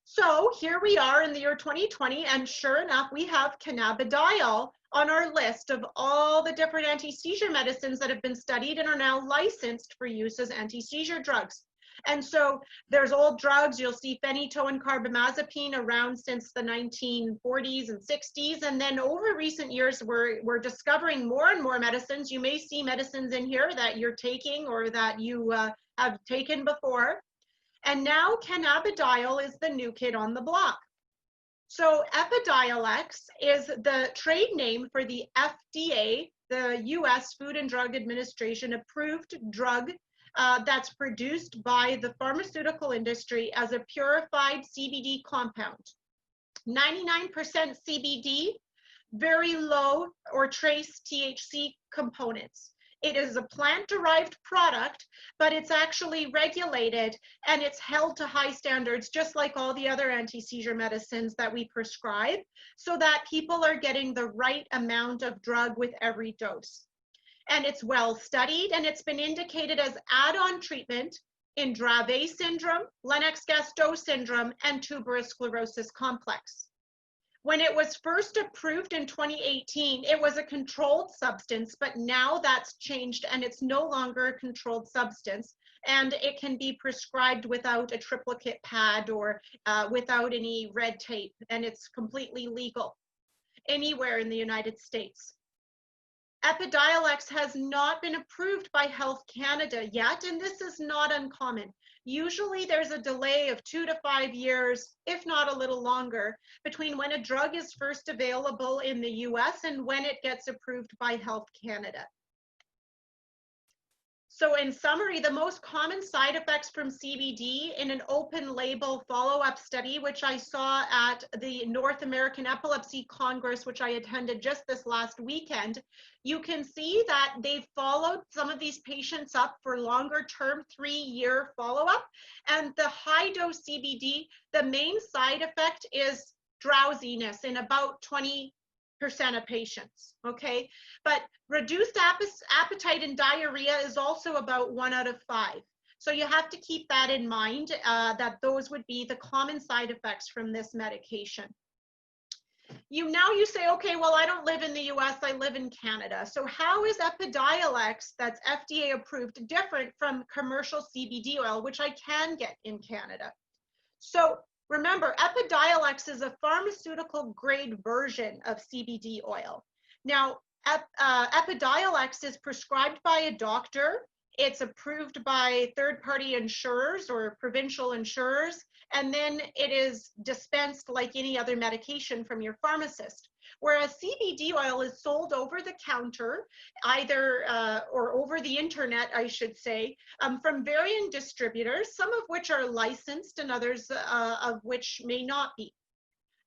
So here we are in the year 2020, and sure enough, we have cannabidiol on our list of all the different anti-seizure medicines that have been studied and are now licensed for use as anti-seizure drugs. And so there's old drugs, you'll see phenytoin, carbamazepine around since the 1940s and 60s. And then over recent years, we're discovering more and more medicines. You may see medicines in here that you're taking or that you have taken before. And now cannabidiol is the new kid on the block. So Epidiolex is the trade name for the FDA, the US Food and Drug Administration approved drug that's produced by the pharmaceutical industry as a purified CBD compound. 99% CBD, very low or trace THC components. It is a plant-derived product, but it's actually regulated and it's held to high standards, just like all the other anti-seizure medicines that we prescribe, so that people are getting the right amount of drug with every dose. And it's well studied, and it's been indicated as add-on treatment in Dravet syndrome, Lennox-Gastaut syndrome, and tuberous sclerosis complex. When it was first approved in 2018, it was a controlled substance, but now that's changed and it's no longer a controlled substance, and it can be prescribed without a triplicate pad or without any red tape, and it's completely legal anywhere in the United States. Epidiolex has not been approved by Health Canada yet, and this is not uncommon. Usually there's a delay of 2 to 5 years, if not a little longer, between when a drug is first available in the US and when it gets approved by Health Canada. So in summary, the most common side effects from CBD in an open label follow-up study, which I saw at the North American Epilepsy Congress, which I attended just this last weekend, you can see that they've followed some of these patients up for longer term 3-year follow-up. And the high dose CBD, the main side effect is drowsiness in about 20% of patients, okay? But reduced appetite and diarrhea is also about 1 out of 5. So you have to keep that in mind, that those would be the common side effects from this medication. You say, okay, well, I don't live in the US, I live in Canada. So how is Epidiolex, that's FDA approved, different from commercial CBD oil, which I can get in Canada? So remember, Epidiolex is a pharmaceutical grade version of CBD oil. Now, Epidiolex is prescribed by a doctor. It's approved by third-party insurers or provincial insurers, and then it is dispensed like any other medication from your pharmacist. Whereas CBD oil is sold over the counter, either or over the internet, I should say, from varying distributors, some of which are licensed and others of which may not be.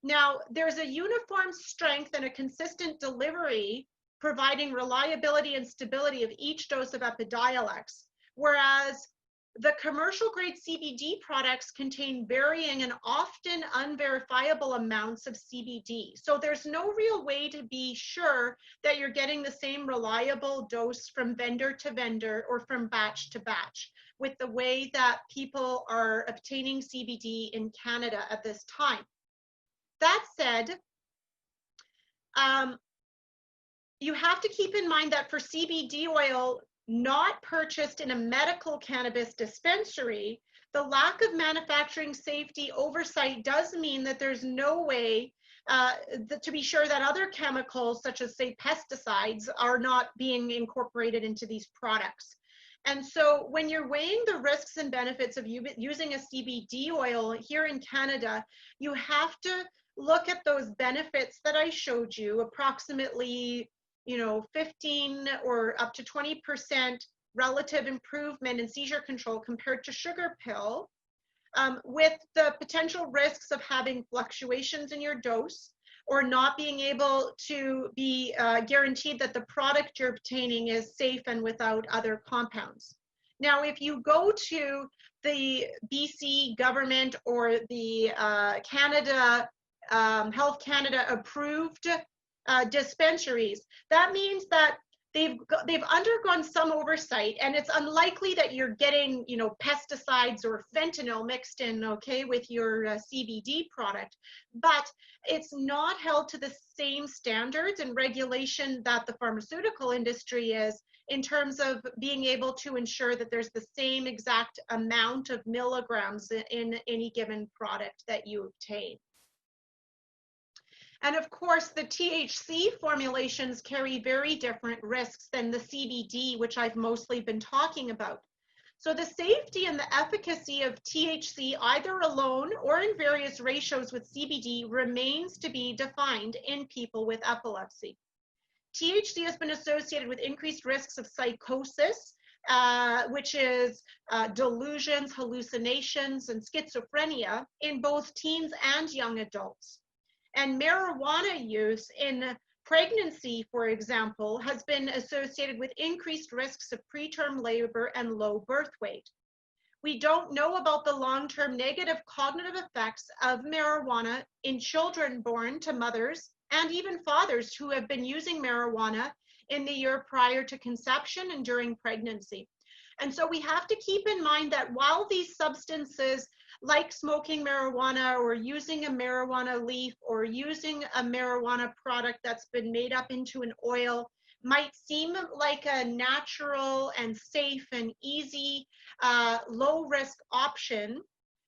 Now, there's a uniform strength and a consistent delivery providing reliability and stability of each dose of Epidiolex, whereas the commercial grade CBD products contain varying and often unverifiable amounts of CBD. So there's no real way to be sure that you're getting the same reliable dose from vendor to vendor or from batch to batch with the way that people are obtaining CBD in Canada at this time. That said, you have to keep in mind that for CBD oil not purchased in a medical cannabis dispensary, the lack of manufacturing safety oversight does mean that there's no way to be sure that other chemicals, such as, say, pesticides, are not being incorporated into these products. And so when you're weighing the risks and benefits of using a CBD oil here in Canada, you have to look at those benefits that I showed you, approximately 15 or up to 20% relative improvement in seizure control compared to sugar pill, with the potential risks of having fluctuations in your dose or not being able to be guaranteed that the product you're obtaining is safe and without other compounds. Now, if you go to the BC government or the Canada, Health Canada approved dispensaries, that means that they've undergone some oversight, and it's unlikely that you're getting pesticides or fentanyl mixed in, okay, with your CBD product, but it's not held to the same standards and regulation that the pharmaceutical industry is in terms of being able to ensure that there's the same exact amount of milligrams in any given product that you obtain. And of course, the THC formulations carry very different risks than the CBD, which I've mostly been talking about. So the safety and the efficacy of THC, either alone or in various ratios with CBD, remains to be defined in people with epilepsy. THC has been associated with increased risks of psychosis, which is delusions, hallucinations, and schizophrenia in both teens and young adults. And marijuana use in pregnancy, for example, has been associated with increased risks of preterm labor and low birth weight. We don't know about the long-term negative cognitive effects of marijuana in children born to mothers and even fathers who have been using marijuana in the year prior to conception and during pregnancy. And so we have to keep in mind that while these substances, like smoking marijuana or using a marijuana leaf or using a marijuana product that's been made up into an oil, might seem like a natural and safe and easy, low-risk option,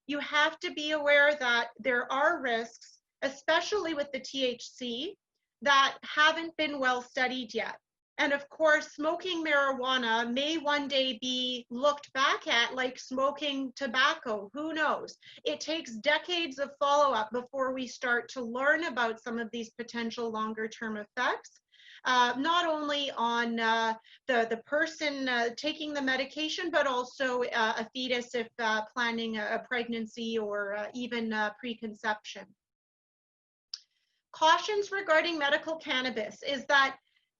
you have to be aware that there are risks, especially with the THC, that haven't been well studied yet. And of course, smoking marijuana may one day be looked back at like smoking tobacco. Who knows? It takes decades of follow-up before we start to learn about some of these potential longer-term effects, not only on the person taking the medication, but also a fetus if planning a pregnancy or even preconception. Cautions regarding medical cannabis is that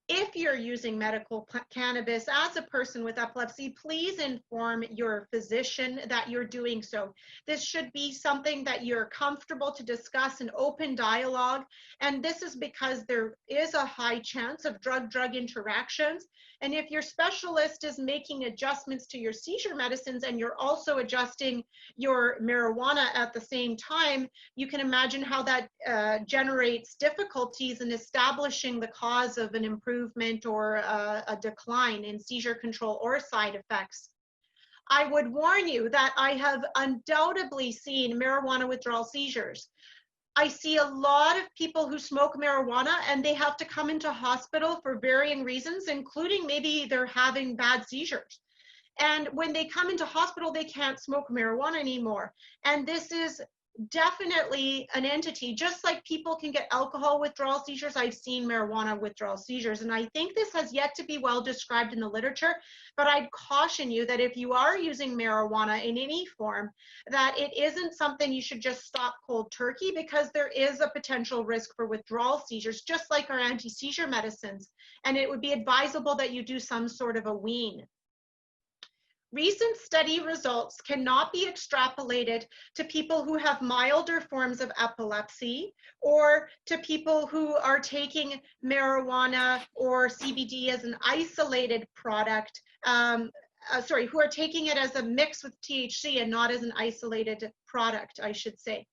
if you're using medical cannabis as a person with epilepsy, please inform your physician that you're doing so. This should be something that you're comfortable to discuss in open dialogue. And this is because there is a high chance of drug-drug interactions. And if your specialist is making adjustments to your seizure medicines and you're also adjusting your marijuana at the same time, you can imagine how that generates difficulties in establishing the cause of an improvement or a decline in seizure control or side effects. I would warn you that I have undoubtedly seen marijuana withdrawal seizures. I see a lot of people who smoke marijuana and they have to come into hospital for varying reasons, including maybe they're having bad seizures. And when they come into hospital, they can't smoke marijuana anymore. And this is definitely an entity, just like people can get alcohol withdrawal seizures. I've seen marijuana withdrawal seizures, and I think this has yet to be well described in the literature, but I'd caution you that if you are using marijuana in any form, that it isn't something you should just stop cold turkey, because there is a potential risk for withdrawal seizures, just like our anti-seizure medicines, and it would be advisable that you do some sort of a wean. recent study results cannot be extrapolated to people who have milder forms of epilepsy or to people who are taking marijuana or CBD as an isolated product, who are taking it as a mix with THC and not as an isolated product, I should say.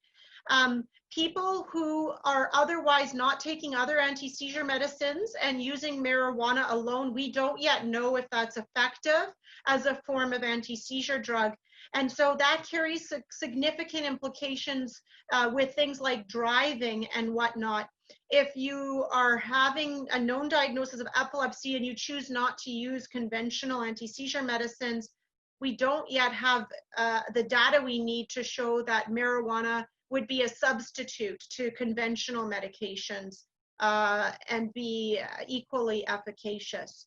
People who are otherwise not taking other anti-seizure medicines and using marijuana alone, we don't yet know if that's effective as a form of anti-seizure drug. And so that carries significant implications with things like driving and whatnot. If you are having a known diagnosis of epilepsy and you choose not to use conventional anti-seizure medicines, we don't yet have the data we need to show that marijuana would be a substitute to conventional medications and be equally efficacious.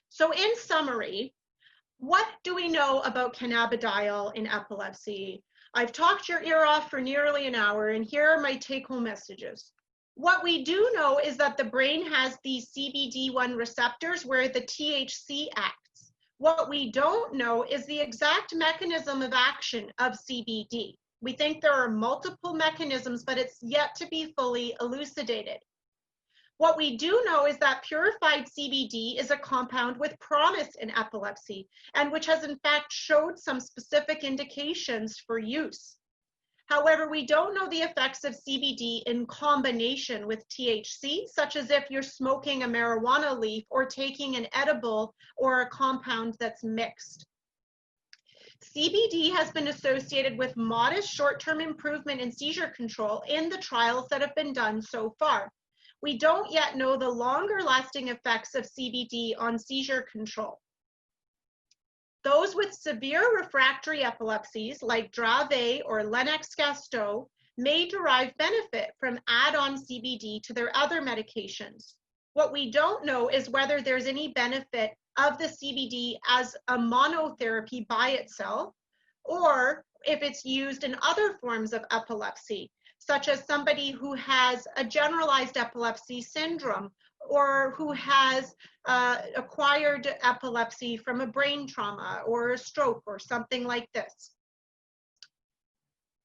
So in summary, what do we know about cannabidiol in epilepsy? I've talked your ear off for nearly an hour, and here are my take-home messages. What we do know is that the brain has these CBD1 receptors where the THC acts. What we don't know is the exact mechanism of action of CBD. We think there are multiple mechanisms, but it's yet to be fully elucidated. What we do know is that purified CBD is a compound with promise in epilepsy, and which has in fact showed some specific indications for use. However, we don't know the effects of CBD in combination with THC, such as if you're smoking a marijuana leaf or taking an edible or a compound that's mixed. CBD has been associated with modest short-term improvement in seizure control in the trials that have been done so far. We don't yet know the longer-lasting effects of CBD on seizure control. Those with severe refractory epilepsies like Dravet or Lennox-Gastaut may derive benefit from add-on CBD to their other medications. What we don't know is whether there's any benefit of the CBD as a monotherapy by itself, or if it's used in other forms of epilepsy, such as somebody who has a generalized epilepsy syndrome or who has acquired epilepsy from a brain trauma or a stroke or something like this.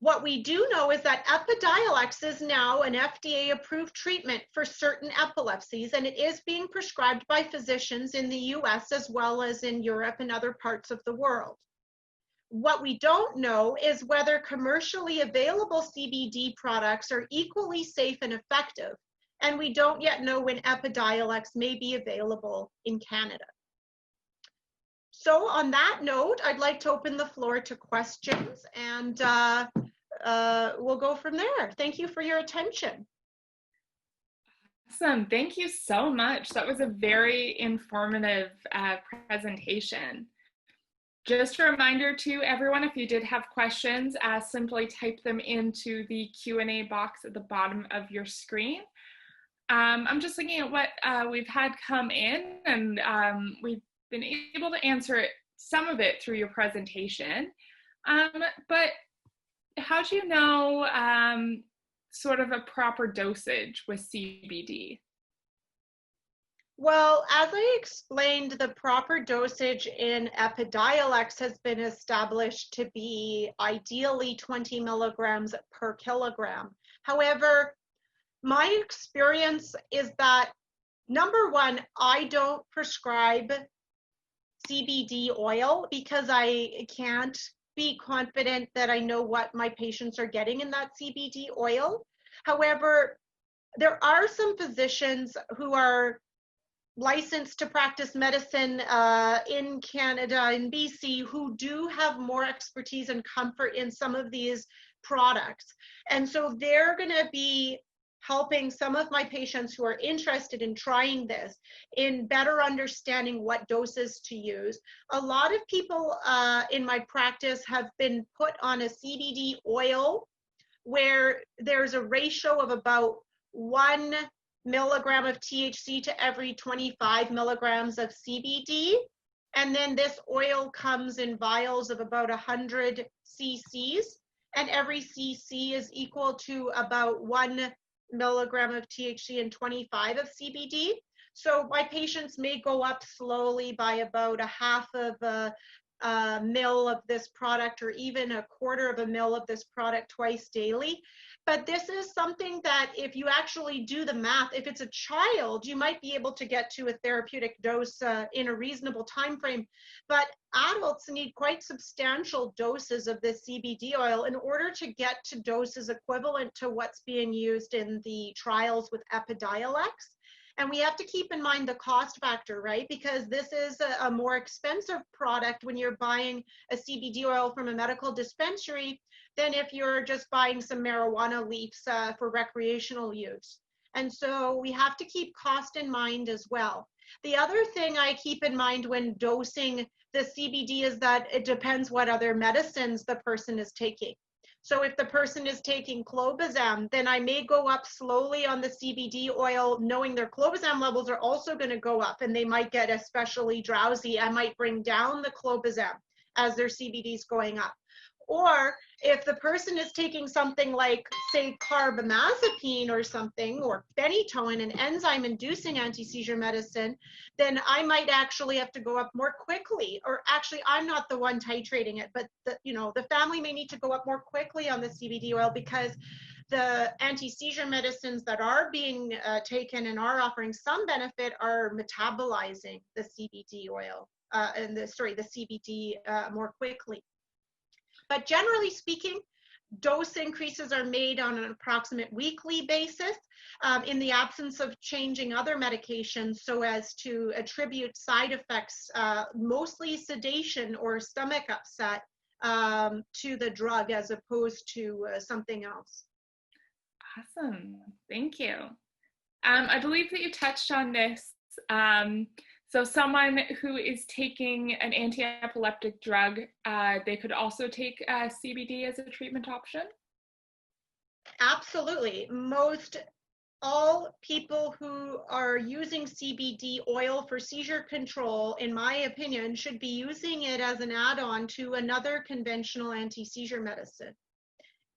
What we do know is that Epidiolex is now an FDA-approved treatment for certain epilepsies, and it is being prescribed by physicians in the US as well as in Europe and other parts of the world. What we don't know is whether commercially available CBD products are equally safe and effective, and we don't yet know when Epidiolex may be available in Canada. So on that note, I'd like to open the floor to questions, and we'll go from there. Thank you for your attention. Awesome. Thank you so much. That was a very informative presentation. Just a reminder to everyone, if you did have questions, simply type them into the Q&A box at the bottom of your screen. I'm just looking at what we've had come in, and we've been able to answer some of it through your presentation. But how do you know sort of a proper dosage with CBD? Well, as I explained, the proper dosage in Epidiolex has been established to be ideally 20 milligrams per kilogram. However, my experience is that, number one, I don't prescribe CBD oil because I can't be confident that I know what my patients are getting in that CBD oil. However, there are some physicians who are licensed to practice medicine in Canada, in BC, who do have more expertise and comfort in some of these products. And so they're going to be helping some of my patients who are interested in trying this in better understanding what doses to use. A lot of people in my practice have been put on a CBD oil where there's a ratio of about 1 milligram of THC to every 25 milligrams of CBD. And then this oil comes in vials of about 100 cc's, and every cc is equal to about 1 milligram of THC and 25 of CBD. So my patients may go up slowly by about a half of a ml of this product or even a quarter of a ml of this product twice daily. But this is something that if you actually do the math, if it's a child, you might be able to get to a therapeutic dose in a reasonable time frame. But adults need quite substantial doses of this CBD oil in order to get to doses equivalent to what's being used in the trials with Epidiolex. And we have to keep in mind the cost factor, right? Because this is a more expensive product when you're buying a CBD oil from a medical dispensary than if you're just buying some marijuana leaves for recreational use. And so we have to keep cost in mind as well. The other thing I keep in mind when dosing the CBD is that it depends what other medicines the person is taking. So if the person is taking clobazam, then I may go up slowly on the CBD oil, knowing their clobazam levels are also going to go up and they might get especially drowsy. I might bring down the clobazam as their CBD is going up. Or if the person is taking something like, say, carbamazepine or something, or phenytoin, an enzyme-inducing anti-seizure medicine, then I might actually have to go up more quickly. Or actually, I'm not the one titrating it, but the family may need to go up more quickly on the CBD oil because the anti-seizure medicines that are being taken and are offering some benefit are metabolizing the CBD oil the CBD more quickly. But generally speaking, dose increases are made on an approximate weekly basis in the absence of changing other medications so as to attribute side effects, mostly sedation or stomach upset, to the drug as opposed to something else. Awesome. Thank you. I believe that you touched on this. So someone who is taking an anti-epileptic drug, they could also take CBD as a treatment option? Absolutely. Most all people who are using CBD oil for seizure control, in my opinion, should be using it as an add-on to another conventional anti-seizure medicine.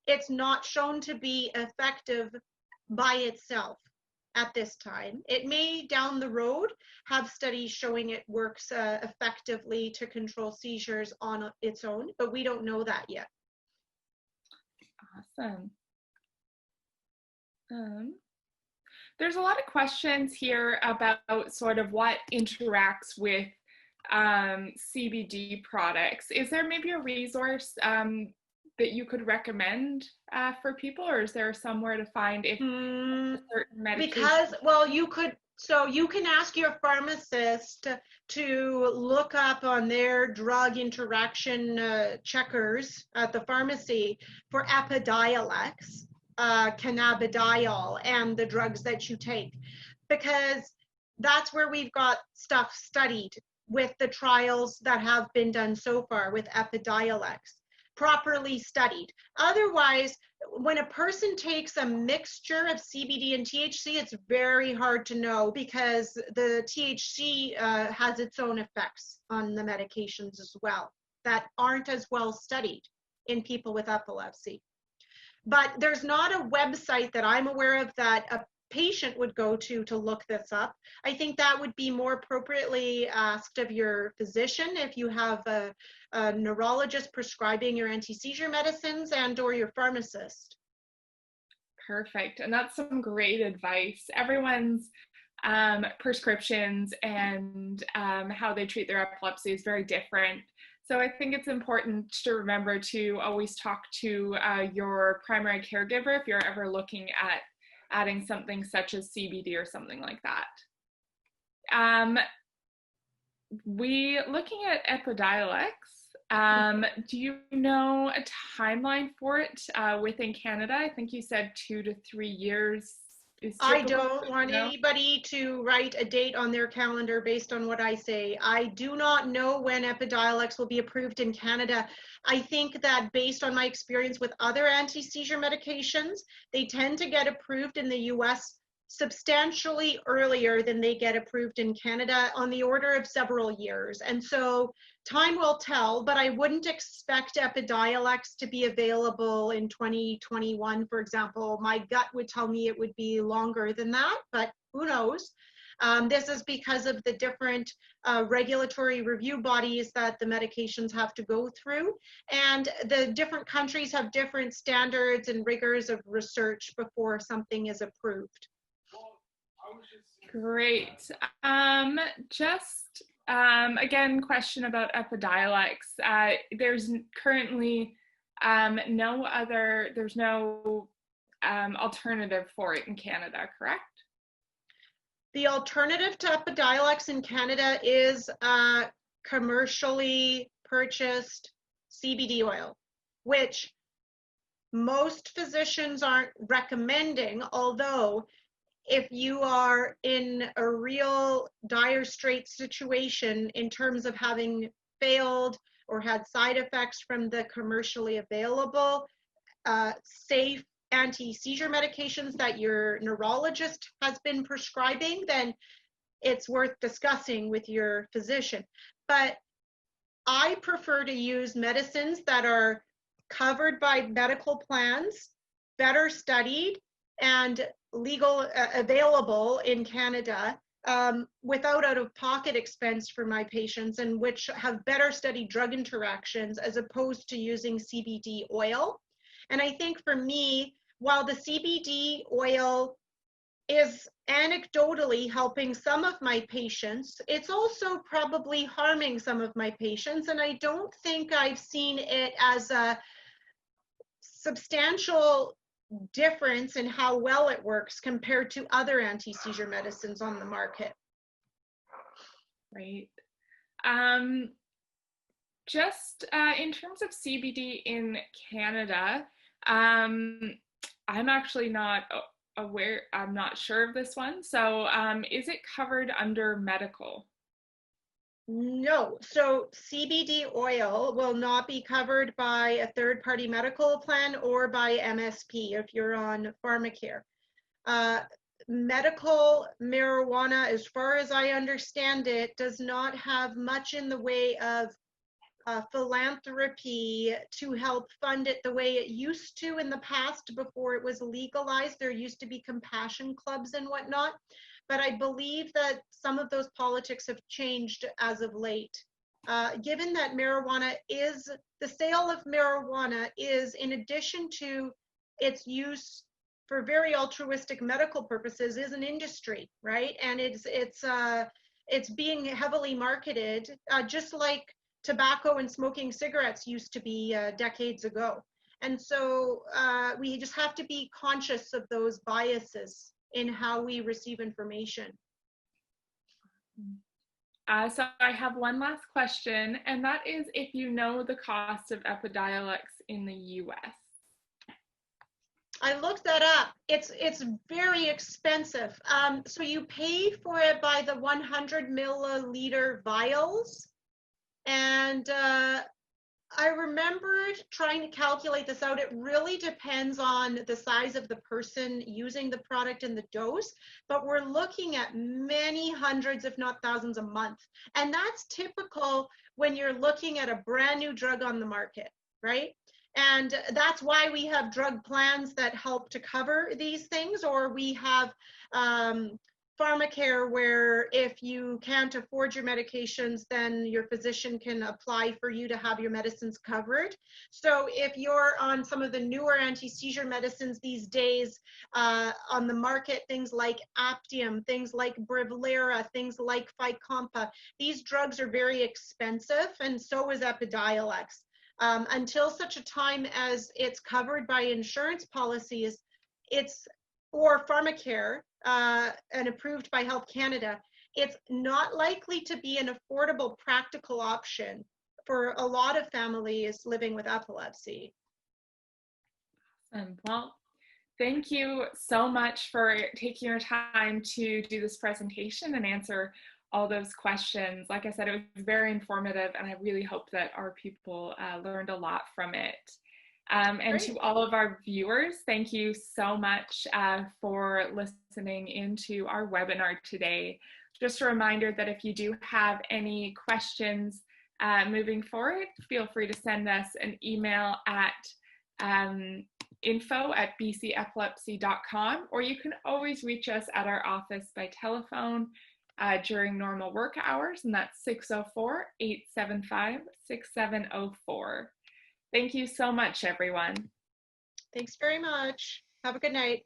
It's not shown to be effective by itself at this time. It may down the road have studies showing it works effectively to control seizures on its own, but we don't know that yet. Awesome. There's a lot of questions here about sort of what interacts with CBD products. Is there maybe a resource that you could recommend for people, or is there somewhere to find if certain medication? Because, well, you can ask your pharmacist to look up on their drug interaction checkers at the pharmacy for Epidiolex, Cannabidiol, and the drugs that you take, because that's where we've got stuff studied with the trials that have been done so far with Epidiolex. Properly studied. Otherwise, when a person takes a mixture of CBD and THC, it's very hard to know because the THC has its own effects on the medications as well that aren't as well studied in people with epilepsy. But there's not a website that I'm aware of that a patient would go to look this up. I think that would be more appropriately asked of your physician if you have a neurologist prescribing your anti-seizure medicines and or your pharmacist. Perfect. And that's some great advice. Everyone's prescriptions and how they treat their epilepsy is very different. So I think it's important to remember to always talk to your primary caregiver if you're ever looking at adding something such as CBD or something like that. Looking at Epidiolex, do you know a timeline for it within Canada? I think you said 2 to 3 years. I don't want anybody to write a date on their calendar based on what I say. I do not know when Epidiolex will be approved in Canada. I think that based on my experience with other anti-seizure medications, they tend to get approved in the US substantially earlier than they get approved in Canada, on the order of several years. And so time will tell, but I wouldn't expect Epidiolex to be available in 2021, for example. My gut would tell me it would be longer than that, but who knows? This is because of the different regulatory review bodies that the medications have to go through. And the different countries have different standards and rigors of research before something is approved. Great. Again, question about Epidiolex. There's currently there's no alternative for it in Canada, correct? The alternative to Epidiolex in Canada is commercially purchased CBD oil, which most physicians aren't recommending, although if you are in a real dire straits situation in terms of having failed or had side effects from the commercially available safe anti-seizure medications that your neurologist has been prescribing, then it's worth discussing with your physician. But I prefer to use medicines that are covered by medical plans, better studied, and legal available in Canada without out-of-pocket expense for my patients, and which have better studied drug interactions as opposed to using CBD oil. And I think for me, while the CBD oil is anecdotally helping some of my patients, it's also probably harming some of my patients. And I don't think I've seen it as a substantial difference in how well it works compared to other anti-seizure medicines on the market. Right. In terms of CBD in Canada, I'm actually not aware, I'm not sure of this one. So is it covered under medical? No, so CBD oil will not be covered by a third-party medical plan or by MSP if you're on pharmacare. Medical marijuana, as far as I understand it, does not have much in the way of philanthropy to help fund it the way it used to in the past before it was legalized. There used to be compassion clubs and whatnot. But I believe that some of those politics have changed as of late. Given that the sale of marijuana is, in addition to its use for very altruistic medical purposes, is an industry, right? And it's being heavily marketed, just like tobacco and smoking cigarettes used to be decades ago. And so we just have to be conscious of those biases in how we receive information. So I have one last question, and that is if you know the cost of Epidiolex in the US. I looked that up. It's very expensive. So you pay for it by the 100 milliliter vials. And I remembered trying to calculate this out. It really depends on the size of the person using the product and the dose, but we're looking at many hundreds, if not thousands a month. And that's typical when you're looking at a brand new drug on the market, right? And that's why we have drug plans that help to cover these things, or we have pharmacare, where if you can't afford your medications, then your physician can apply for you to have your medicines covered. So if you're on some of the newer anti-seizure medicines these days on the market, things like Aptium, things like Brivlera, things like Fycompa, these drugs are very expensive, and so is Epidiolex. Until such a time as it's covered by insurance policies, or pharmacare, and approved by Health Canada, it's not likely to be an affordable, practical option for a lot of families living with epilepsy. Well, thank you so much for taking your time to do this presentation and answer all those questions. Like I said, it was very informative, and I really hope that our people learned a lot from it. And to all of our viewers, thank you so much for listening into our webinar today. Just a reminder that if you do have any questions moving forward, feel free to send us an email at info@bcepilepsy.com, or you can always reach us at our office by telephone during normal work hours, and that's 604-875-6704. Thank you so much, everyone. Thanks very much. Have a good night.